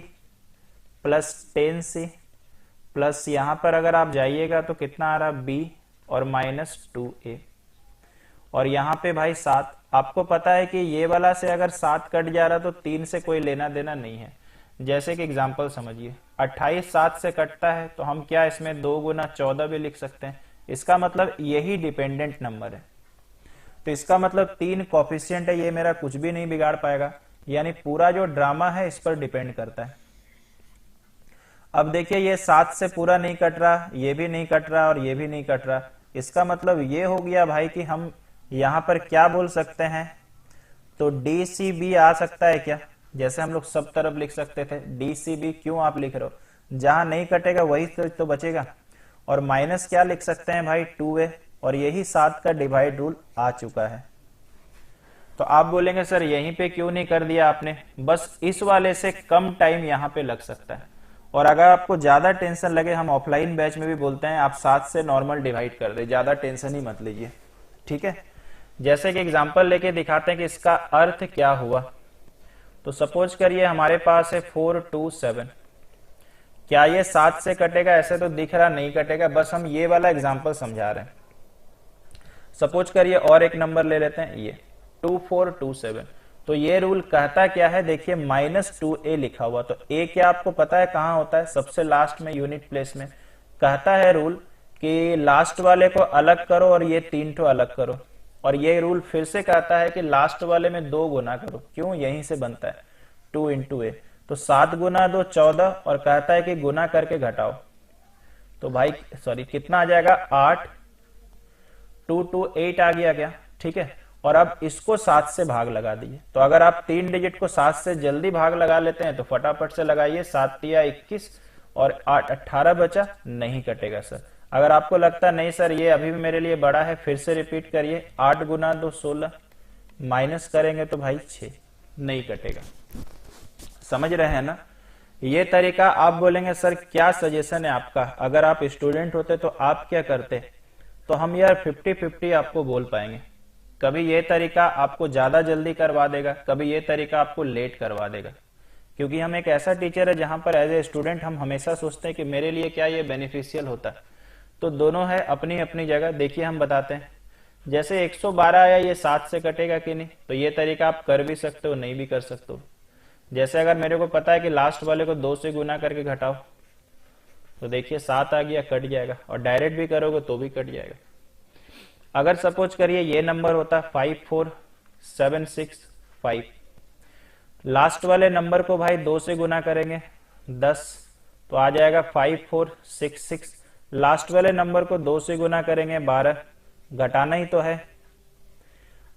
प्लस 10c प्लस यहां पर अगर आप जाइएगा तो कितना आ रहा b और माइनस 2a। और यहां पे भाई 7, आपको पता है कि ये वाला से अगर 7 कट जा रहा तो 3 से कोई लेना देना नहीं है। जैसे कि एग्जांपल समझिए, 28 7 से कटता है तो हम क्या इसमें 2 गुना 14 भी लिख सकते हैं। इसका मतलब यही डिपेंडेंट नंबर है, तो इसका मतलब 3 कोफिशिएंट है, ये मेरा कुछ भी नहीं बिगाड़ पाएगा। यानी पूरा जो ड्रामा है इस पर डिपेंड करता है। अब देखिए ये 7 से पूरा नहीं कट रहा, ये भी नहीं कट रहा और ये भी नहीं कट रहा। इसका मतलब ये हो गया भाई कि हम यहां पर क्या बोल सकते हैं, तो DCB आ सकता है क्या, जैसे हम लोग सब तरफ लिख सकते थे DCB। क्यों आप लिख रहे हो, जहां नहीं कटेगा वही तो बचेगा। और माइनस क्या लिख सकते हैं भाई, 2a, और यही 7 का डिवाइड रूल आ चुका है। तो आप बोलेंगे सर यहीं पे क्यों नहीं कर दिया आपने, बस इस वाले से कम टाइम यहां पे लग सकता है। और अगर आपको ज्यादा टेंशन लगे, हम ऑफलाइन बैच में भी बोलते हैं, आप 7 से नॉर्मल डिवाइड कर दे, ज्यादा टेंशन ही मत लीजिए, ठीक है। जैसे कि एग्जांपल लेके दिखाते हैं कि इसका अर्थ क्या हुआ। तो सपोज करिए हमारे पास है 4 2 7, क्या ये 7 से कटेगा, ऐसे तो दिख रहा नहीं कटेगा, बस हम ये वाला एग्जांपल समझा रहे हैं। सपोज करिए और एक नंबर ले लेते हैं, ये 2 4 2 7। तो ये रूल कहता क्या है, देखिए माइनस 2a लिखा हुआ, तो a क्या आपको पता है कहां होता है, सबसे लास्ट में यूनिट प्लेस में। कहता है रूल कि लास्ट वाले को अलग करो और ये 3 ठो अलग करो। और ये रूल फिर से कहता है कि लास्ट वाले में 2 गुना करो, क्यों, यहीं से बनता है 2 इंटू a। तो 7 गुना 2 14, और कहता है कि गुना करके घटाओ, तो भाई सॉरी कितना आ जाएगा 8, 2 2 8 आ गया क्या, ठीक है। और अब इसको 7 से भाग लगा दिए। तो अगर आप 3 डिजिट को 7 से जल्दी भाग लगा लेते हैं तो फटाफट से लगाइए, 7 तिया 21 और 8 18 बचा, नहीं कटेगा सर। अगर आपको लगता नहीं सर ये अभी भी मेरे लिए बड़ा है, फिर से रिपीट करिए, 8 गुना 2 16, माइनस करेंगे तो भाई 6, नहीं कटेगा। समझ रहे हैं ना ये तरीका। आप बोलेंगे सर क्या सजेशन है आपका, अगर आप स्टूडेंट होते तो आप क्या करते, तो हम यार 50-50 आपको बोल पाएंगे। कभी ये तरीका आपको ज्यादा जल्दी करवा देगा, कभी ये तरीका आपको लेट करवा देगा। क्योंकि हम एक ऐसा टीचर है जहां पर एज ए स्टूडेंट हम हमेशा सोचते हैं कि मेरे लिए क्या ये बेनिफिशियल होता है। तो दोनों है अपनी अपनी जगह। देखिए हम बताते हैं, जैसे 112 आया, ये 7 से कटेगा कि नहीं, तो ये तरीका आप कर भी सकते हो, नहीं भी कर सकते हो। जैसे अगर मेरे को पता है कि लास्ट वाले को 2 से गुना करके घटाओ, तो देखिए 7 आ गया, कट जाएगा, और डायरेक्ट भी करोगे तो भी कट जाएगा। अगर सपोज करिए ये नंबर होता 5 4 7 6 5, लास्ट वाले नंबर को भाई 2 से गुना करेंगे 10, तो आ जाएगा 5 4 6 6। लास्ट वाले नंबर को 2 से गुना करेंगे 12, घटाना ही तो है।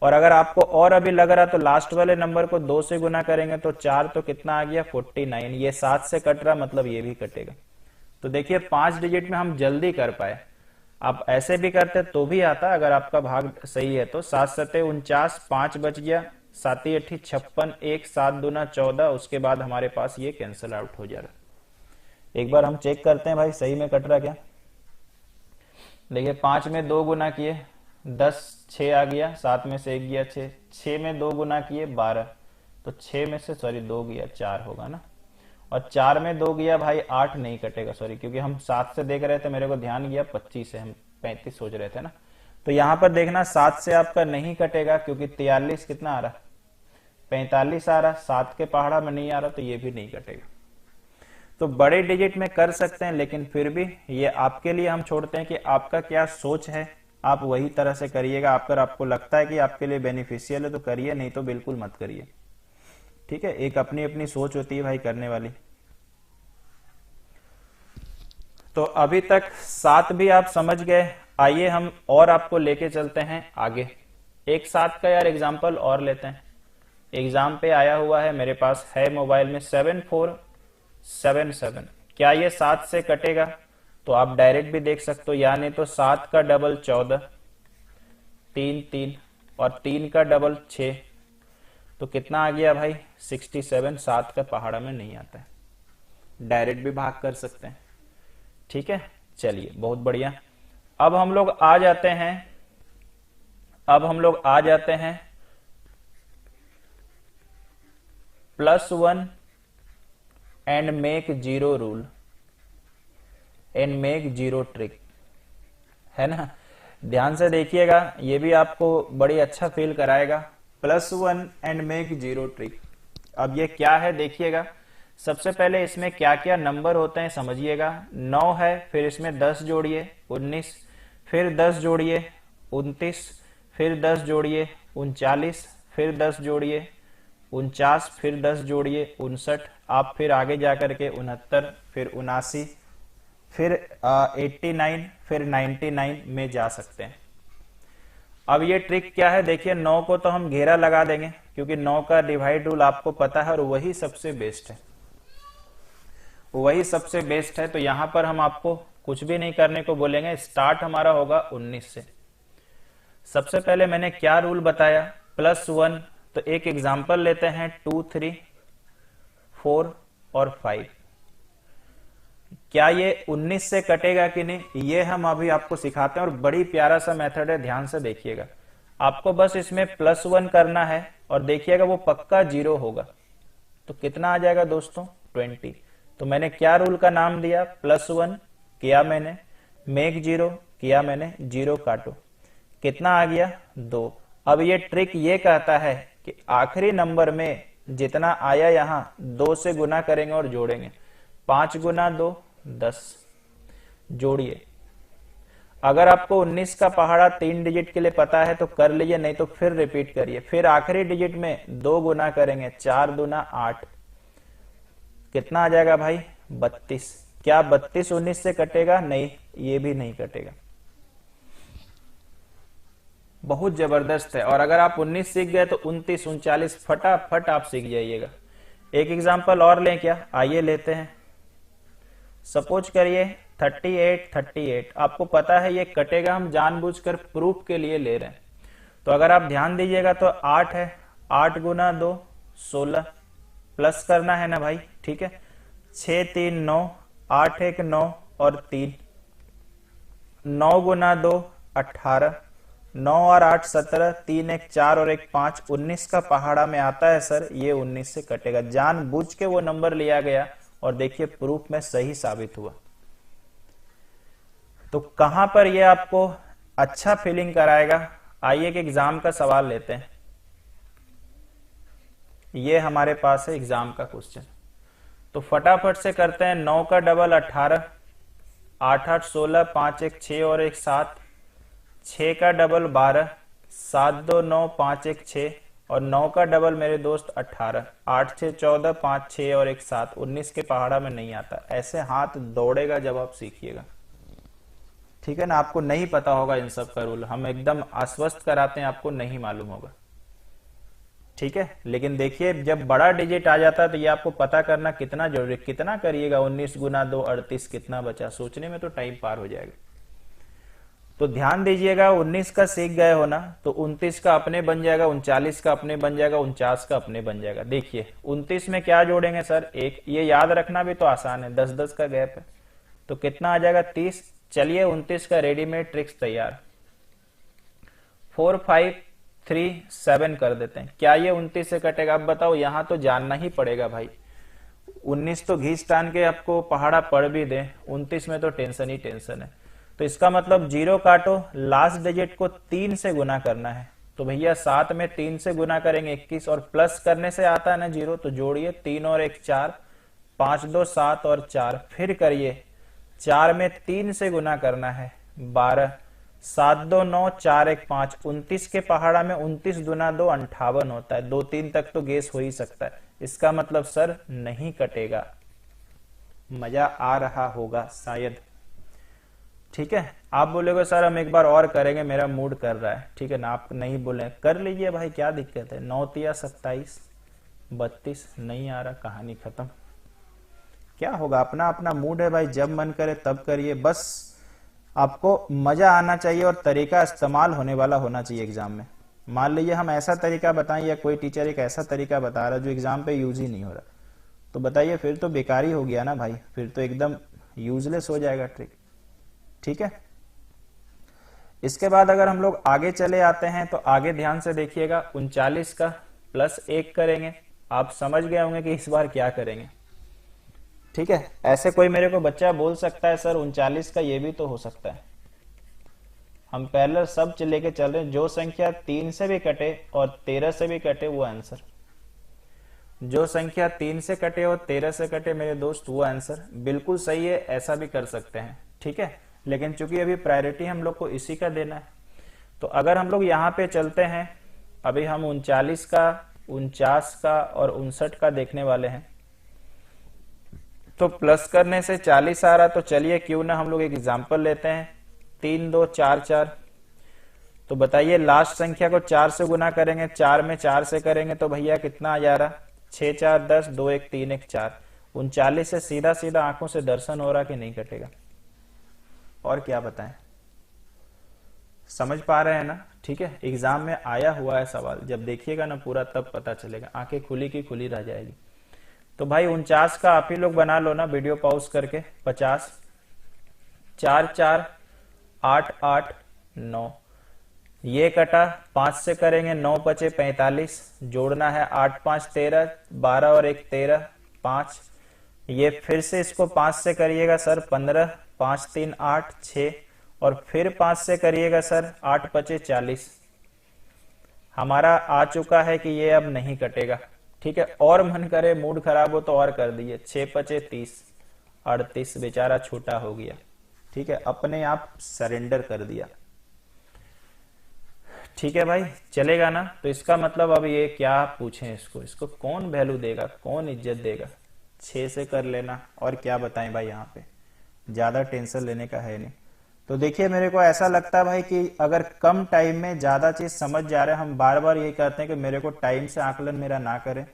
और अगर आपको और अभी लग रहा तो लास्ट वाले नंबर को 2 से गुना करेंगे तो 4, तो कितना आ गया 49। ये 7 से कट रहा, मतलब ये भी कटेगा। तो देखिए 5 डिजिट में हम जल्दी कर पाए। आप ऐसे भी करते तो भी आता, अगर आपका भाग सही है तो। 7 7 49, 5 बच गया, 7 8 56, 1 7 दूना 14, उसके बाद हमारे पास ये कैंसिल आउट हो जा रहा। एक बार हम चेक करते हैं भाई सही में कट रहा क्या। देखिए 5 में 2 गुना किए 10, 6 आ गया, 7 में से 1 गया 6, 6 में 2 गुना किए 12, तो 6 में से सॉरी 2 गया 4 होगा ना, और 4 में 2 गया भाई 8, नहीं कटेगा सॉरी, क्योंकि हम 7 से देख रहे थे, मेरे को ध्यान गया 25 से, हम 35 सोच रहे थे ना। तो यहां पर देखना 7 से आपका नहीं कटेगा, क्योंकि 43 कितना आ रहा, 45 आ रहा, 7 के पहाड़ा में नहीं आ रहा, तो ये भी नहीं कटेगा। तो बड़े डिजिट में कर सकते हैं, लेकिन फिर भी ये आपके लिए हम छोड़ते हैं कि आपका क्या सोच है, आप वही तरह से करिएगा। अगर आपको लगता है कि आपके लिए बेनिफिशियल है तो करिए, नहीं तो बिल्कुल मत करिए। ठीक है, एक अपनी अपनी सोच होती है भाई करने वाली। तो अभी तक 7 भी आप समझ गए। आइए हम और आपको लेके चलते हैं आगे। एक 7 का यार एग्जाम्पल और लेते हैं। एग्जाम पे आया हुआ है, मेरे पास है मोबाइल में 7477। क्या ये 7 से कटेगा? तो आप डायरेक्ट भी देख सकते हो, यानी तो 7 का डबल 14, 3 3 और 3 का डबल 6, तो कितना आ गया भाई 67। 7 का पहाड़ा में नहीं आता है, डायरेक्ट भी भाग कर सकते हैं। ठीक है, चलिए बहुत बढ़िया। अब हम लोग आ जाते हैं +1 and make 0 rule and make 0 trick, है ना। ध्यान से देखिएगा, ये भी आपको बड़ी अच्छा फील कराएगा। +1 एंड मेक 0 ट्रिक। अब ये क्या है देखिएगा। सबसे पहले इसमें क्या क्या नंबर होते हैं समझिएगा। 9 है, फिर इसमें 10 जोड़िए 19, फिर 10 जोड़िए 29, फिर 10 जोड़िए 39, फिर 10 जोड़िए 49, फिर 10 जोड़िए 59, आप फिर आगे जाकर के 69, फिर 79, फिर 89, फिर 99 में जा सकते हैं। अब ये ट्रिक क्या है देखिए, 9 को तो हम घेरा लगा देंगे क्योंकि 9 का डिवाइड रूल आपको पता है और वही सबसे बेस्ट है, वही सबसे बेस्ट है। तो यहां पर हम आपको कुछ भी नहीं करने को बोलेंगे, स्टार्ट हमारा होगा 19 से। सबसे पहले मैंने क्या रूल बताया, +1। तो एक एग्जांपल लेते हैं 2 3 4 और 5। क्या ये 19 से कटेगा कि नहीं, ये हम अभी आपको सिखाते हैं और बड़ी प्यारा सा मेथड है, ध्यान से देखिएगा। आपको बस इसमें +1 करना है और देखिएगा वो पक्का 0 होगा। तो कितना आ जाएगा दोस्तों 20। तो मैंने क्या रूल का नाम दिया, +1 किया मैंने, मेक 0 किया मैंने, 0 काटो, कितना आ गया 2। अब ये ट्रिक ये कहता है कि आखिरी नंबर में जितना आया यहां 2 से गुना करेंगे और जोड़ेंगे। 5 गुना 2 10, जोड़िए। अगर आपको 19 का पहाड़ा 3 डिजिट के लिए पता है तो कर लीजिए, नहीं तो फिर रिपीट करिए। फिर आखिरी डिजिट में 2 गुना करेंगे, 4 दूना 8, कितना आ जाएगा भाई 32। क्या 32 19 से कटेगा? नहीं, ये भी नहीं कटेगा। बहुत जबरदस्त है। और अगर आप 19 सीख गए तो 29 39 फटाफट आप सीख जाइएगा। एक एग्जांपल और लें क्या, आइए लेते हैं। सपोज करिए 38 आपको पता है ये कटेगा, हम जानबूझकर प्रूफ के लिए ले रहे हैं। तो अगर आप ध्यान दीजिएगा तो 8 है, 8 गुना 2 16, प्लस करना है ना भाई, ठीक है। 6 3 9, 8 1 9 और 3, 9 गुना 2 18, 9 और 8 17, 3 1 4 और 1 5, 19 का पहाड़ा में आता है सर, ये 19 से कटेगा। जानबूझ के वो नंबर लिया गया और देखिए प्रूफ में सही साबित हुआ। तो कहां पर ये आपको अच्छा फीलिंग कराएगा, आइए एक एग्जाम का सवाल लेते हैं। ये हमारे पास है एग्जाम का क्वेश्चन, तो फटाफट से करते हैं। 9 का डबल 18, 8 8 16, 5 1 6 और 1 7, 6 का डबल 12, 7 2 9, 5 1 6 और 9 का डबल मेरे दोस्त 18, 8 6 14, 5 6 और 1 7। 19 के पहाड़ा में नहीं आता। ऐसे हाथ दौड़ेगा जब आप सीखिएगा, ठीक है ना। आपको नहीं पता होगा इन सब का रूल, हम एकदम आश्वस्त कराते हैं, आपको नहीं मालूम होगा, ठीक है। लेकिन देखिए जब बड़ा डिजिट आ जाता है तो ये आपको पता करना कितना जरूरी। कितना करिएगा, 19 गुना 2 38, कितना बचा, सोचने में तो टाइम पार हो जाएगा। तो ध्यान दीजिएगा, 19 का सीख गए हो ना, तो 29 का अपने बन जाएगा, 39 का अपने बन जाएगा, 49 का अपने बन जाएगा। देखिए 29 में क्या जोड़ेंगे सर, 1। ये याद रखना भी तो आसान है, 10 10 का गैप है, तो कितना आ जाएगा 30। चलिए 29 का रेडीमेड ट्रिक्स तैयार, 4 5 3 7 कर देते हैं। क्या ये 29 से कटेगा? अब बताओ, यहां तो जानना ही पड़ेगा भाई। 19 तो घींच तान के आपको पहाड़ा पढ़ भी दे, 29 में तो टेंशन ही टेंशन है। तो इसका मतलब 0 काटो, लास्ट डिजिट को 3 से गुना करना है। तो भैया 7 में 3 से गुना करेंगे 21, और प्लस करने से आता है ना 0, तो जोड़िए 3 और 1 4, 5 2 7 और 4, फिर करिए 4 में 3 से गुना करना है 12, 7 2 9 4 1 5, 29 के पहाड़ा में 29 दूना 2 58 होता है। 2 3 तक तो गेस हो ही सकता है। इसका मतलब सर नहीं कटेगा। मजा आ रहा होगा शायद। ठीक है, आप बोलोगे सर हम एक बार और करेंगे, मेरा मूड कर रहा है। ठीक है ना, आप नहीं बोले कर लीजिए भाई, क्या दिक्कत है। 9 तिया 27, 32 नहीं आ रहा, कहानी खत्म। क्या होगा, अपना अपना मूड है भाई, जब मन करे तब करिए। बस आपको मजा आना चाहिए और तरीका इस्तेमाल होने वाला होना चाहिए एग्जाम में। मान लीजिए हम ऐसा तरीका बताएं या कोई टीचर एक ऐसा तरीका बता रहा है जो एग्जाम पे यूज ही नहीं हो रहा, तो बताइए फिर तो बेकार ही हो गया ना भाई, फिर तो एकदम यूजलेस हो जाएगा ट्रिक। ठीक है, इसके बाद अगर हम लोग आगे चले आते हैं तो आगे ध्यान से देखिएगा। 39 का +1 करेंगे। आप समझ गए होंगे कि इस बार क्या करेंगे। ठीक है, ऐसे कोई मेरे को बच्चा बोल सकता है सर 39 का ये भी तो हो सकता है। हम पहले सब लेके चल रहे हैं, जो संख्या 3 से भी कटे और 13 से भी कटे वो आंसर। जो संख्या 3 से कटे और 13 से कटे मेरे दोस्त वो आंसर बिल्कुल सही है। ऐसा भी कर सकते हैं। ठीक है, लेकिन चूंकि अभी प्रायोरिटी हम लोग को इसी का देना है, तो अगर हम लोग यहाँ पे चलते हैं, अभी हम 39 का, 49 का और 59 का देखने वाले हैं। तो प्लस करने से 40 आ रहा, तो चलिए क्यों ना हम लोग एक एग्जाम्पल लेते हैं। 3 2 4 4, तो बताइए लास्ट संख्या को 4 से गुना करेंगे, 4 में 4 से करेंगे तो भैया कितना आ जा रहा, 6 4 10, 2 1 3 1 4। 39 से सीधा सीधा आंखों से दर्शन हो रहा कि नहीं कटेगा, और क्या बताएं, समझ पा रहे हैं ना। ठीक है, एग्जाम में आया हुआ है सवाल, जब देखिएगा ना पूरा तब पता चलेगा, आंखें खुली की खुली रह जाएगी। तो भाई 49 का आप ही लोग बना लो ना वीडियो पॉज करके। 50 4 4 8 8 9, ये कटा, 5 से करेंगे 9 बचे 45, जोड़ना है 8 5 13, 12 और 1 13, 5। ये फिर से इसको 5 से करिएगा सर 15, 5 3 8 6, और फिर 5 से करिएगा सर 8 बचे 40। हमारा आ चुका है कि ये अब नहीं कटेगा। ठीक है, और मन करे मूड खराब हो तो और कर दिए। 6 बचे 30, 38, बेचारा छोटा हो गया। ठीक है, अपने आप सरेंडर कर दिया। ठीक है भाई, चलेगा ना। तो इसका मतलब अब ये क्या पूछें, इसको कौन वैल्यू देगा, कौन इज्जत देगा। 6 से कर लेना, और क्या बताएं भाई, यहाँ पे ज्यादा टेंशन लेने का है नहीं। तो देखिए मेरे को ऐसा लगता है भाई कि अगर कम टाइम में ज्यादा चीज समझ जा रहे हैं, हम बार बार ये कहते हैं कि मेरे को टाइम से आकलन मेरा ना करें।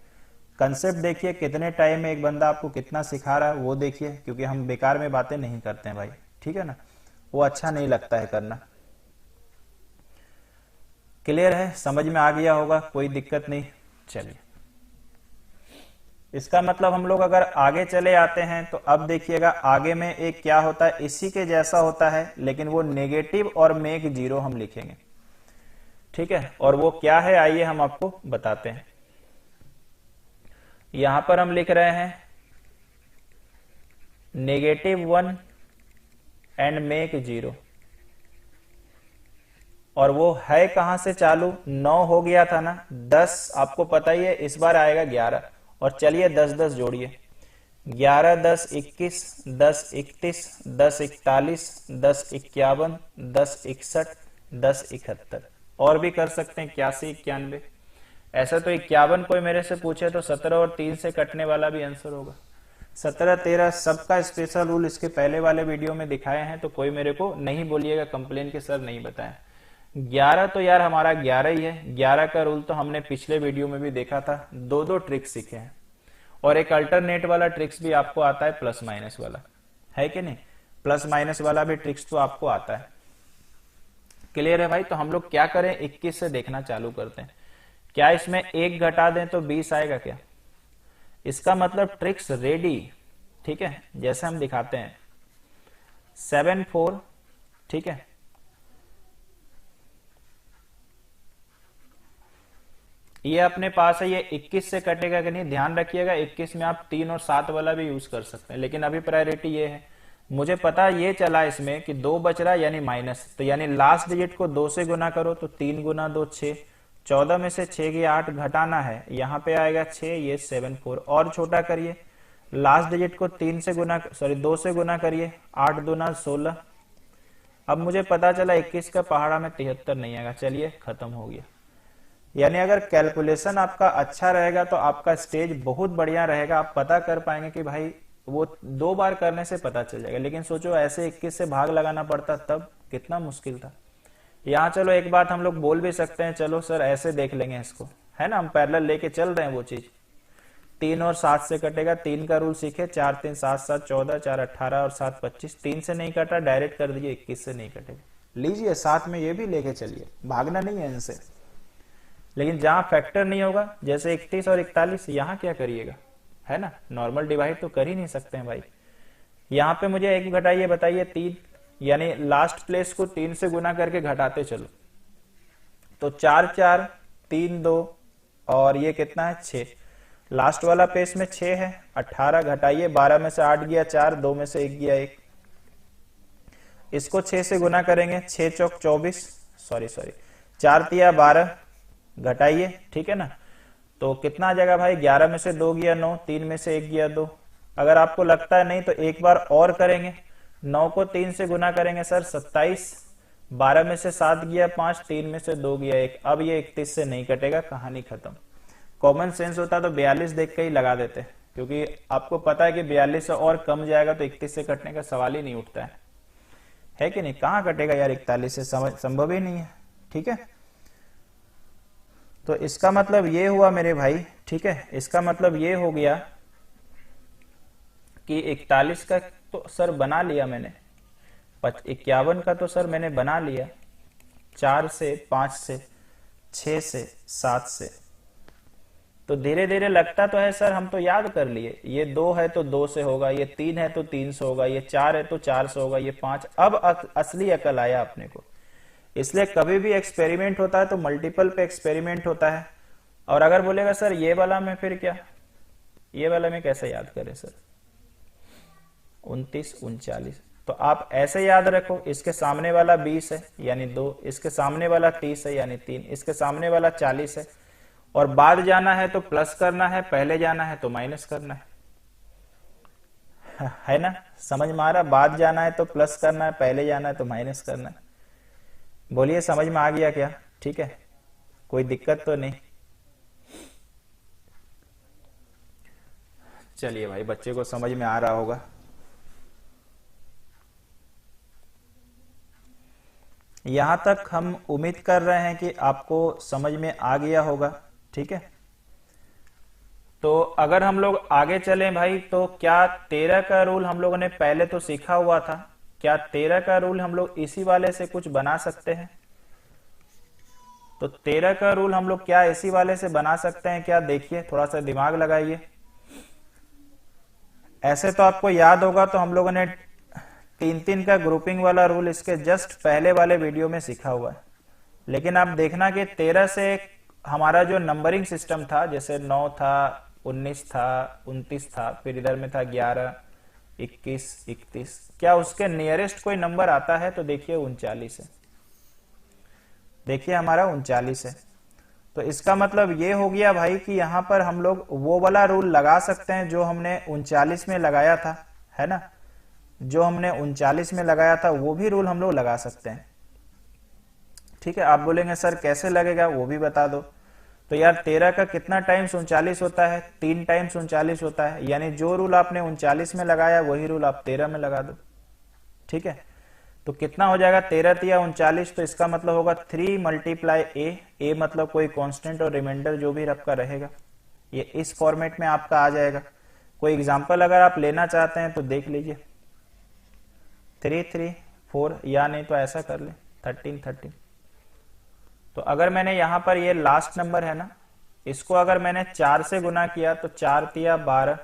कंसेप्ट देखिए, कितने टाइम में एक बंदा आपको कितना सिखा रहा है वो देखिए, क्योंकि हम बेकार में बातें नहीं करते हैं भाई। ठीक है ना, वो अच्छा नहीं लगता है करना। क्लियर है, समझ में आ गया होगा, कोई दिक्कत नहीं। चलिए, इसका मतलब हम लोग अगर आगे चले आते हैं तो अब देखिएगा आगे में एक क्या होता है, इसी के जैसा होता है, लेकिन वो नेगेटिव और मेक 0 हम लिखेंगे। ठीक है, और वो क्या है आइए हम आपको बताते हैं। यहां पर हम लिख रहे हैं -1 एंड मेक 0, और वो है कहां से चालू, 9 हो गया था ना, 10 आपको पता ही है, इस बार आएगा 11। और चलिए 10 10 जोड़िए, 11 10 21, 10 31, 10 41, 10 51, 10 61, 10 71, और भी कर सकते हैं 81 91। ऐसा तो 51 कोई मेरे से पूछे तो 17 और 3 से कटने वाला भी आंसर होगा। 17 13 सबका स्पेशल रूल इसके पहले वाले वीडियो में दिखाए हैं, तो कोई मेरे को नहीं बोलिएगा कंप्लेन के सर नहीं बताया। 11 तो यार हमारा 11 ही है। 11 का रूल तो हमने पिछले वीडियो में भी देखा था। 2 ट्रिक्स सीखे हैं, और एक अल्टरनेट वाला ट्रिक्स भी आपको आता है, प्लस माइनस वाला, है कि नहीं। प्लस माइनस वाला भी ट्रिक्स तो आपको आता है। क्लियर है भाई। तो हम लोग क्या करें, 21 से देखना चालू करते हैं। क्या इसमें 1 घटा दें तो 20 आएगा क्या, इसका मतलब ट्रिक्स रेडी। ठीक है, जैसे हम दिखाते हैं 7 4, ठीक है, ये अपने पास है, ये 21 से कटेगा कि नहीं, ध्यान रखिएगा। 21 में आप 3 और 7 वाला भी यूज कर सकते हैं, लेकिन अभी प्रायोरिटी ये है। मुझे पता ये चला इसमें कि 2 बच रहा यानी माइनस, तो यानी लास्ट डिजिट को 2 से गुना करो तो 3 गुना 2 6, 14 में से 6 की 8 घटाना है, यहाँ पे आएगा 6, ये 7 4, और छोटा करिए, लास्ट डिजिट को 2 से गुना करिए, 8 दूना 16, अब मुझे पता चला 21 का पहाड़ा में 73 नहीं आएगा, चलिए खत्म हो गया। यानी अगर कैलकुलेशन आपका अच्छा रहेगा तो आपका स्टेज बहुत बढ़िया रहेगा, आप पता कर पाएंगे कि भाई वो 2 बार करने से पता चल जाएगा। लेकिन सोचो ऐसे 21 से भाग लगाना पड़ता तब कितना मुश्किल था। यहाँ चलो एक बात हम लोग बोल भी सकते हैं, चलो सर ऐसे देख लेंगे इसको, है ना, हम पैरेलल लेके चल रहे हैं वो चीज। 3 और 7 से कटेगा, 3 का रूल सीखे, 4 3 7 7 14, 4 18 और 7 25, 3 से नहीं कटा, डायरेक्ट कर दीजिए 21 से नहीं कटेगा। लीजिए साथ में ये भी लेके चलिए, भागना नहीं है इनसे। लेकिन जहां फैक्टर नहीं होगा, जैसे 31 और 41, यहाँ क्या करिएगा, है ना, नॉर्मल डिवाइड तो कर ही नहीं सकते हैं भाई। यहाँ पे मुझे एक घटाइए, बताइए 3, यानी लास्ट प्लेस को 3 से गुना करके घटाते चलो, तो 4 4 3 2 और ये कितना है 6, लास्ट वाला पेस में 6 है, 18 घटाइए, 12 में से 8 गया 4, 2 में से 1 गया 1, इसको 6 से गुना करेंगे, 6 चौक 24, सॉरी 4 तिया 12, घटाइए, ठीक है ना, तो कितना आ जाएगा भाई, 11 में से 2 गया 9, 3 में से 1 गया 2। अगर आपको लगता है नहीं तो एक बार और करेंगे, 9 को 3 से गुना करेंगे सर 27, 12 में से 7 गया 5, 3 में से 2 गया 1। अब ये 31 से नहीं कटेगा, कहानी खत्म। कॉमन सेंस होता तो 42 देख के ही लगा देते, क्योंकि आपको पता है कि 42 से और कम जाएगा तो 31 से कटने का सवाल ही नहीं उठता है कि नहीं, कहां कटेगा यार 41 से, संभव ही नहीं है, ठीक है। तो इसका मतलब ये हुआ मेरे भाई, ठीक है, इसका मतलब ये हो गया कि 41 का तो सर बना लिया मैंने, 51 का तो सर मैंने बना लिया, 4 से 5 से 6 से 7 से, तो धीरे धीरे लगता तो है सर हम तो याद कर लिए, ये 2 है तो 2 से होगा, ये 3 है तो 3 से होगा, ये 4 है तो 4 से होगा, ये 5। अब असली अकल आया अपने को। इसलिए कभी भी एक्सपेरिमेंट होता है तो मल्टीपल पे एक्सपेरिमेंट होता है। और अगर बोलेगा सर ये वाला में फिर क्या, ये वाला में कैसे याद करें सर, 29 39, तो आप ऐसे याद रखो, इसके सामने वाला 20 है यानी 2, इसके सामने वाला 30 है यानी 3, इसके सामने वाला 40 है, और बाद जाना है तो प्लस करना है, पहले जाना है तो माइनस करना है ना, समझ में आ रहा, बाद जाना है तो प्लस करना है, पहले जाना है तो माइनस करना है। बोलिए समझ में आ गया क्या, ठीक है, कोई दिक्कत तो नहीं। चलिए भाई, बच्चे को समझ में आ रहा होगा। यहां तक हम उम्मीद कर रहे हैं कि आपको समझ में आ गया होगा, ठीक है। तो अगर हम लोग आगे चलें भाई, तो क्या 13 का रूल हम लोगों ने पहले तो सीखा हुआ था, क्या 13 का रूल हम लोग इसी वाले से कुछ बना सकते हैं? तो 13 का रूल हम लोग क्या इसी वाले से बना सकते हैं क्या, देखिए थोड़ा सा दिमाग लगाइए। ऐसे तो आपको याद होगा, तो हम लोगों ने 3 का ग्रुपिंग वाला रूल इसके जस्ट पहले वाले वीडियो में सीखा हुआ है। लेकिन आप देखना कि 13 से हमारा जो नंबरिंग सिस्टम था, जैसे 9 था, 19 था, 29 था, फिर इधर में था 11, 21, 31, क्या उसके नियरेस्ट कोई नंबर आता है? तो देखिए 39 है, देखिए हमारा 39 है। तो इसका मतलब ये हो गया भाई कि यहां पर हम लोग वो वाला रूल लगा सकते हैं जो हमने 39 में लगाया था, है ना, जो हमने 39 में लगाया था वो भी रूल हम लोग लगा सकते हैं, ठीक है। आप बोलेंगे सर कैसे लगेगा, वो भी बता दो। तो यार 13 का कितना टाइम्स 39 होता है? 3 टाइम्स 39 होता है, यानी जो रूल आपने 39 में लगाया वही रूल आप 13 में लगा दो, ठीक है। तो कितना हो जाएगा, 13 तिया 39, तो इसका मतलब होगा 3 मल्टीप्लाई ए मतलब कोई कांस्टेंट और रिमाइंडर जो भी आपका रहेगा, ये इस फॉर्मेट में आपका आ जाएगा। कोई एग्जांपल अगर आप लेना चाहते हैं तो देख लीजिए, 3 3 4, या नहीं तो ऐसा कर ले 13 13। तो अगर मैंने यहां पर ये लास्ट नंबर है ना, इसको अगर मैंने 4 से गुना किया तो 4 तिया 12,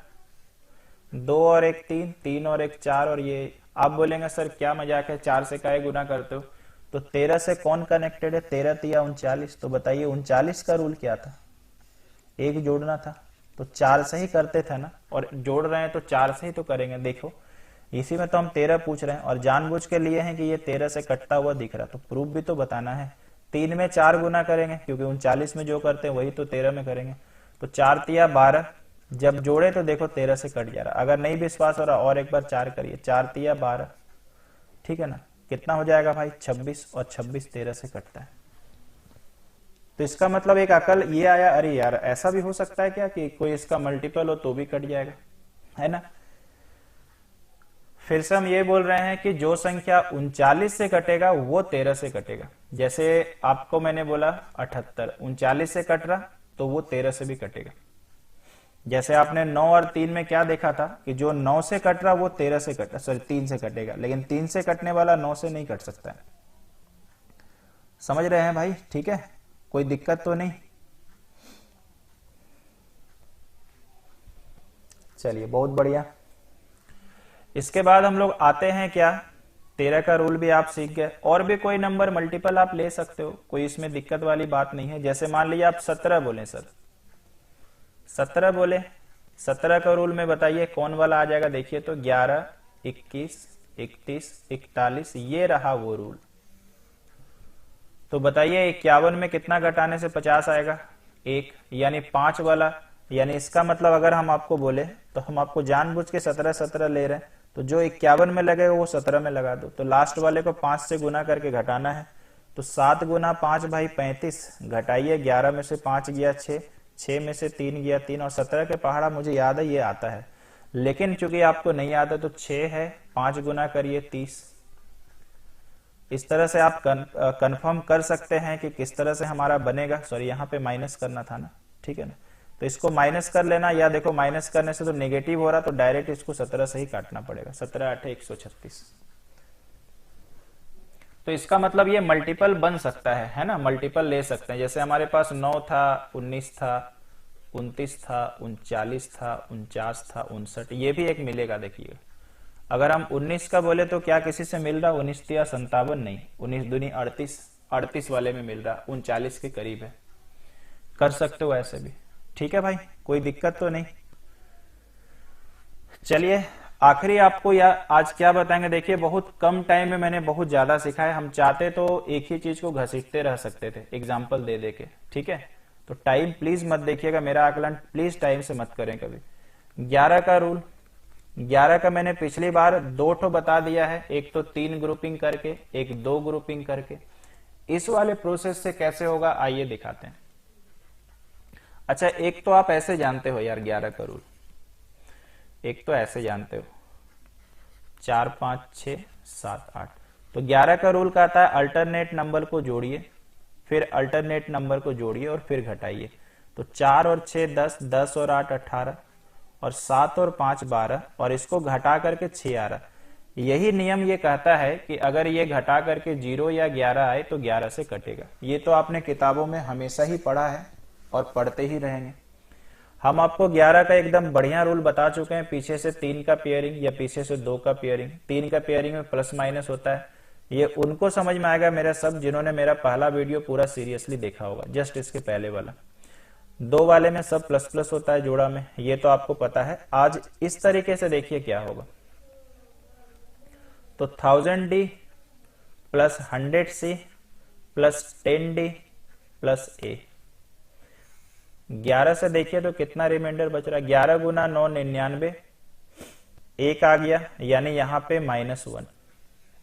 2 और 1 3, 3 और 1 4, और ये आप बोलेंगे सर क्या मजाक है, 4 से काहे गुना करते हो? तो 13 से कौन कनेक्टेड है? 13 तिया 39। तो बताइए 39 का रूल क्या था? 1 जोड़ना था, तो 4 से ही करते थे ना, और जोड़ रहे हैं तो 4 से ही तो करेंगे। देखो इसी में तो हम 13 पूछ रहे हैं, और जानबूझ के लिए हैं कि ये 13 से कटता हुआ दिख रहा, तो प्रूफ भी तो बताना है। 3 में 4 गुना करेंगे, क्योंकि 39 में जो करते हैं वही तो 13 में करेंगे। तो 4 तिया 12, जब जोड़े तो देखो 13 से कट जा रहा। अगर नहीं विश्वास हो रहा और एक बार 4 करिए, 4 तिया 12, ठीक है ना। कितना हो जाएगा भाई 26, और 26 13 से कटता है। तो इसका मतलब एक अकल ये आया, अरे यार ऐसा भी हो सकता है क्या कि कोई इसका मल्टीपल हो तो भी कट जाएगा, है ना। फिर से हम ये बोल रहे हैं कि जो संख्या 39 से कटेगा वो 13 से कटेगा। जैसे आपको मैंने बोला 78, 39 से कट रहा तो वो 13 से भी कटेगा। जैसे आपने 9 और 3 में क्या देखा था कि जो 9 से कट रहा वो 13 से कट, सॉरी 3 से कटेगा, लेकिन 3 से कटने वाला 9 से नहीं कट सकता है। समझ रहे हैं भाई, ठीक है, कोई दिक्कत तो नहीं। चलिए बहुत बढ़िया। इसके बाद हम लोग आते हैं क्या, 13 का रूल भी आप सीख गए। और भी कोई नंबर मल्टीपल आप ले सकते हो, कोई इसमें दिक्कत वाली बात नहीं है। जैसे मान लीजिए आप 17 बोले सर, 17 बोले, 17 का रूल में बताइए कौन वाला आ जाएगा। देखिए तो 11, 21, 31, 41, ये रहा वो रूल। तो बताइए 51 में कितना घटाने से 50 आएगा, 1, यानी 5 वाला। यानी इसका मतलब अगर हम आपको बोले तो हम आपको जानबूझ के 17 17 ले रहे हैं, तो जो 51 में लगेगा वो 17 में लगा दो। तो लास्ट वाले को 5 से गुना करके घटाना है। तो 7 गुना 5 भाई 35, घटाइए 11 में से 5 गया 6, 6 में से 3 गया 3, और 17 के पहाड़ा मुझे याद है ये आता है, लेकिन चूंकि आपको नहीं आता तो 6 है, 5 गुना करिए 30। इस तरह से आप कंफर्म कर सकते हैं कि किस तरह से हमारा बनेगा। सॉरी यहाँ पे माइनस करना था ना, ठीक है ना, तो इसको माइनस कर लेना, या देखो माइनस करने से तो नेगेटिव हो रहा, तो डायरेक्ट इसको 17 से ही काटना पड़ेगा। 17 8 136। तो इसका मतलब ये मल्टीपल बन सकता है ना, मल्टीपल ले सकते हैं। जैसे हमारे पास 9 था, 19 था, 29 था, 39 था, 49 था, 59, ये भी एक मिलेगा। देखिए अगर हम 19 का बोले तो क्या किसी से मिल रहा, 19 या 57 नहीं, 19 दूनी 38, 38 वाले में मिल रहा, 39 के करीब है। कर सकते हो ऐसे भी, ठीक है भाई, कोई दिक्कत तो नहीं। चलिए आखिरी आपको आज क्या बताएंगे। देखिए बहुत कम टाइम में मैंने बहुत ज्यादा सिखाया। हम चाहते तो एक ही चीज को घसीटते रह सकते थे एग्जाम्पल दे दे के, ठीक है। तो टाइम प्लीज मत देखिएगा, मेरा आकलन प्लीज टाइम से मत करें कभी। 11 का रूल, 11 का मैंने पिछली बार 2 ठो बता दिया है, एक तो 3 ग्रुपिंग करके, एक 2 ग्रुपिंग करके। इस वाले प्रोसेस से कैसे होगा आइए दिखाते हैं। अच्छा एक तो आप ऐसे जानते हो यार 11 का रूल, एक तो ऐसे जानते हो 4 5 6 7 8। तो 11 का रूल कहता है अल्टरनेट नंबर को जोड़िए, फिर अल्टरनेट नंबर को जोड़िए और फिर घटाइए। तो 4 और 6 10, 10 और 8 18, और 7 और 5 12, और इसको घटा करके 6 आ रहा। यही नियम ये कहता है कि अगर ये घटा करके 0 या 11 आए तो 11 से कटेगा। ये तो आपने किताबों में हमेशा ही पढ़ा है और पढ़ते ही रहेंगे। हम आपको 11 का एकदम बढ़िया रूल बता चुके हैं। पीछे से 3 का पेयरिंग या पीछे से 2 का पेयरिंग। 3 का पेयरिंग में प्लस माइनस होता है, ये उनको समझ में आएगा मेरा सब जिन्होंने मेरा पहला वीडियो पूरा सीरियसली देखा होगा, जस्ट इसके पहले वाला। 2 वाले में सब प्लस प्लस होता है जोड़ा में, ये तो आपको पता है। आज इस तरीके से देखिए क्या होगा। तो 1000D plus 100C plus 10D plus A। 11 से देखिए तो कितना रिमाइंडर बच रहा है, 11 गुना 9 99, 1 आ गया, यानी यहाँ पे -1।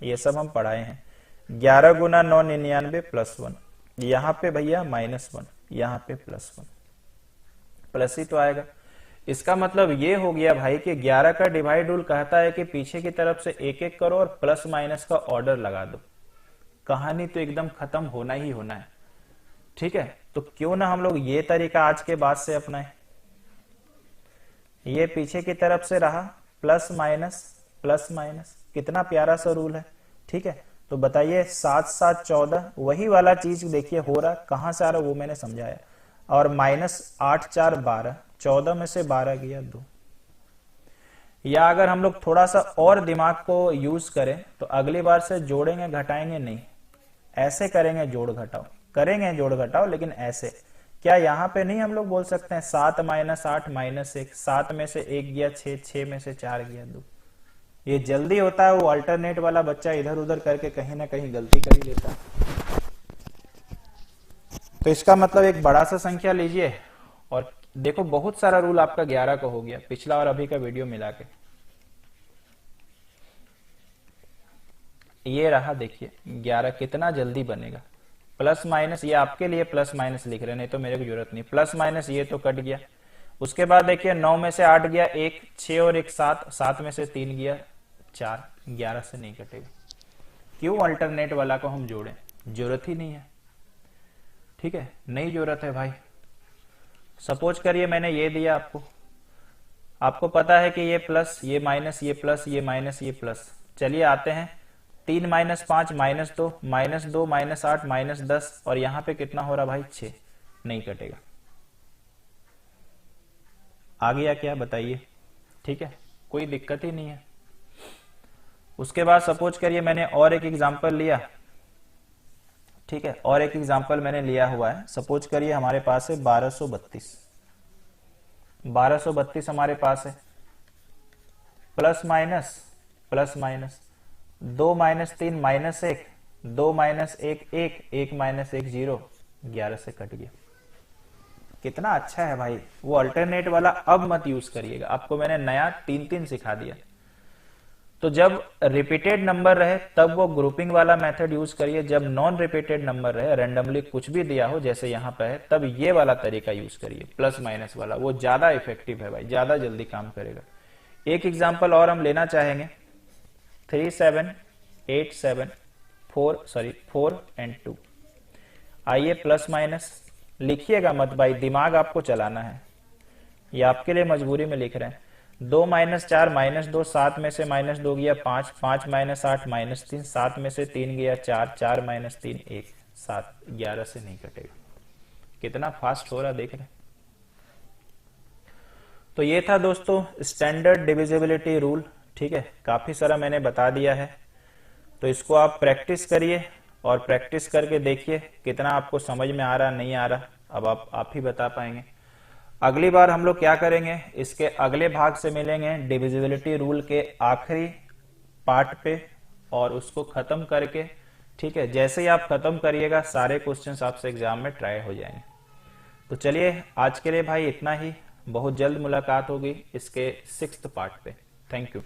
ये सब हम पढ़ाए हैं। 11 गुना 9 99 प्लस 1, यहाँ पे भैया -1, यहाँ पे +1, प्लस ही तो आएगा। इसका मतलब ये हो गया भाई कि 11 का डिवाइड रूल कहता है कि पीछे की तरफ से एक एक करो और प्लस माइनस का ऑर्डर लगा दो। कहानी तो एकदम खत्म होना ही होना है, ठीक है। तो क्यों ना हम लोग ये तरीका आज के बाद से अपनाएं। ये पीछे की तरफ से रहा प्लस माइनस, कितना प्यारा सा रूल है, ठीक है। तो बताइए 7 7 14, वही वाला चीज देखिए हो रहा, कहां से आ रहा वो मैंने समझाया। और -8 4 12, 14 में से 12 गया 2। या अगर हम लोग थोड़ा सा और दिमाग को यूज करें तो अगली बार से जोड़ेंगे घटाएंगे नहीं, ऐसे करेंगे जोड़ घटाओ, करेंगे जोड़ घटाओ, लेकिन ऐसे। क्या यहाँ पे नहीं हम लोग बोल सकते हैं 7 - 8 -1, 7 में से 1 गया 6, 6 में से 4 गया 2। ये जल्दी होता है, वो अल्टरनेट वाला बच्चा इधर उधर करके कहीं ना कहीं गलती कर ही लेता है। तो इसका मतलब एक बड़ा सा संख्या लीजिए और देखो बहुत सारा रूल आपका 11 का हो गया, पिछला और अभी का वीडियो मिला के। ये रहा, देखिए 11 कितना जल्दी बनेगा। प्लस माइनस, ये आपके लिए प्लस माइनस लिख रहे हैं, नहीं तो मेरे को जरूरत नहीं। प्लस माइनस ये तो कट गया। उसके बाद देखिए 9 में से 8 गया 1, 6 और 1 7, 7 में से 3 गया 4, 11 से नहीं कटेगा। क्यों अल्टरनेट वाला को हम जोड़ें, जरूरत ही नहीं है। ठीक है, नहीं जरूरत है भाई। सपोज करिए मैंने ये दिया आपको पता है कि ये प्लस, ये माइनस, ये प्लस, ये माइनस, ये प्लस। चलिए आते हैं 3 minus 5 minus 2 minus 2 minus 8 minus 10, और यहां पे कितना हो रहा भाई 6, नहीं कटेगा। आ गया क्या बताइए? ठीक है, कोई दिक्कत ही नहीं है। उसके बाद सपोज करिए मैंने और एक एग्जांपल लिया। ठीक है, और एक एग्जांपल मैंने लिया हुआ है। सपोज करिए हमारे पास है 1232, 1232 हमारे पास है। Plus minus, plus minus, 2 minus 3 minus 1, 2 minus 1 1, 1 minus 1 0, 11 से कट गया। कितना अच्छा है भाई। वो अल्टरनेट वाला अब मत यूज करिएगा, आपको मैंने नया 3 सिखा दिया। तो जब रिपीटेड नंबर रहे तब वो ग्रुपिंग वाला मेथड यूज करिए। जब नॉन रिपीटेड नंबर रहे, रैंडमली कुछ भी दिया हो जैसे यहां पर है, तब ये वाला तरीका यूज करिए, प्लस माइनस वाला। वो ज्यादा इफेक्टिव है भाई, ज्यादा जल्दी काम करेगा। एक एग्जांपल और हम लेना चाहेंगे, 3 7 8 7 4 एंड 2। आइए प्लस माइनस लिखिएगा मत भाई, दिमाग आपको चलाना है, ये आपके लिए मजबूरी में लिख रहे हैं। 2 माइनस 4 माइनस 2, 7 में से माइनस 2 गया 5, 5 माइनस 8 माइनस 3, 7 में से 3 गया 4, 4 माइनस 3 1, 7, 11 से नहीं कटेगा। कितना फास्ट हो रहा देख रहे। तो ये था दोस्तों स्टैंडर्ड डिविजिबिलिटी रूल। ठीक है, काफी सारा मैंने बता दिया है, तो इसको आप प्रैक्टिस करिए और प्रैक्टिस करके देखिए कितना आपको समझ में आ रहा नहीं आ रहा। अब आप ही बता पाएंगे। अगली बार हम लोग क्या करेंगे, इसके अगले भाग से मिलेंगे डिविजिबिलिटी रूल के आखिरी पार्ट पे, और उसको खत्म करके, ठीक है, जैसे ही आप खत्म करिएगा सारे क्वेश्चंस आपसे एग्जाम में ट्राई हो जाएंगे। तो चलिए आज के लिए भाई इतना ही, बहुत जल्द मुलाकात होगी इसके 6th पार्ट पे। Thank you.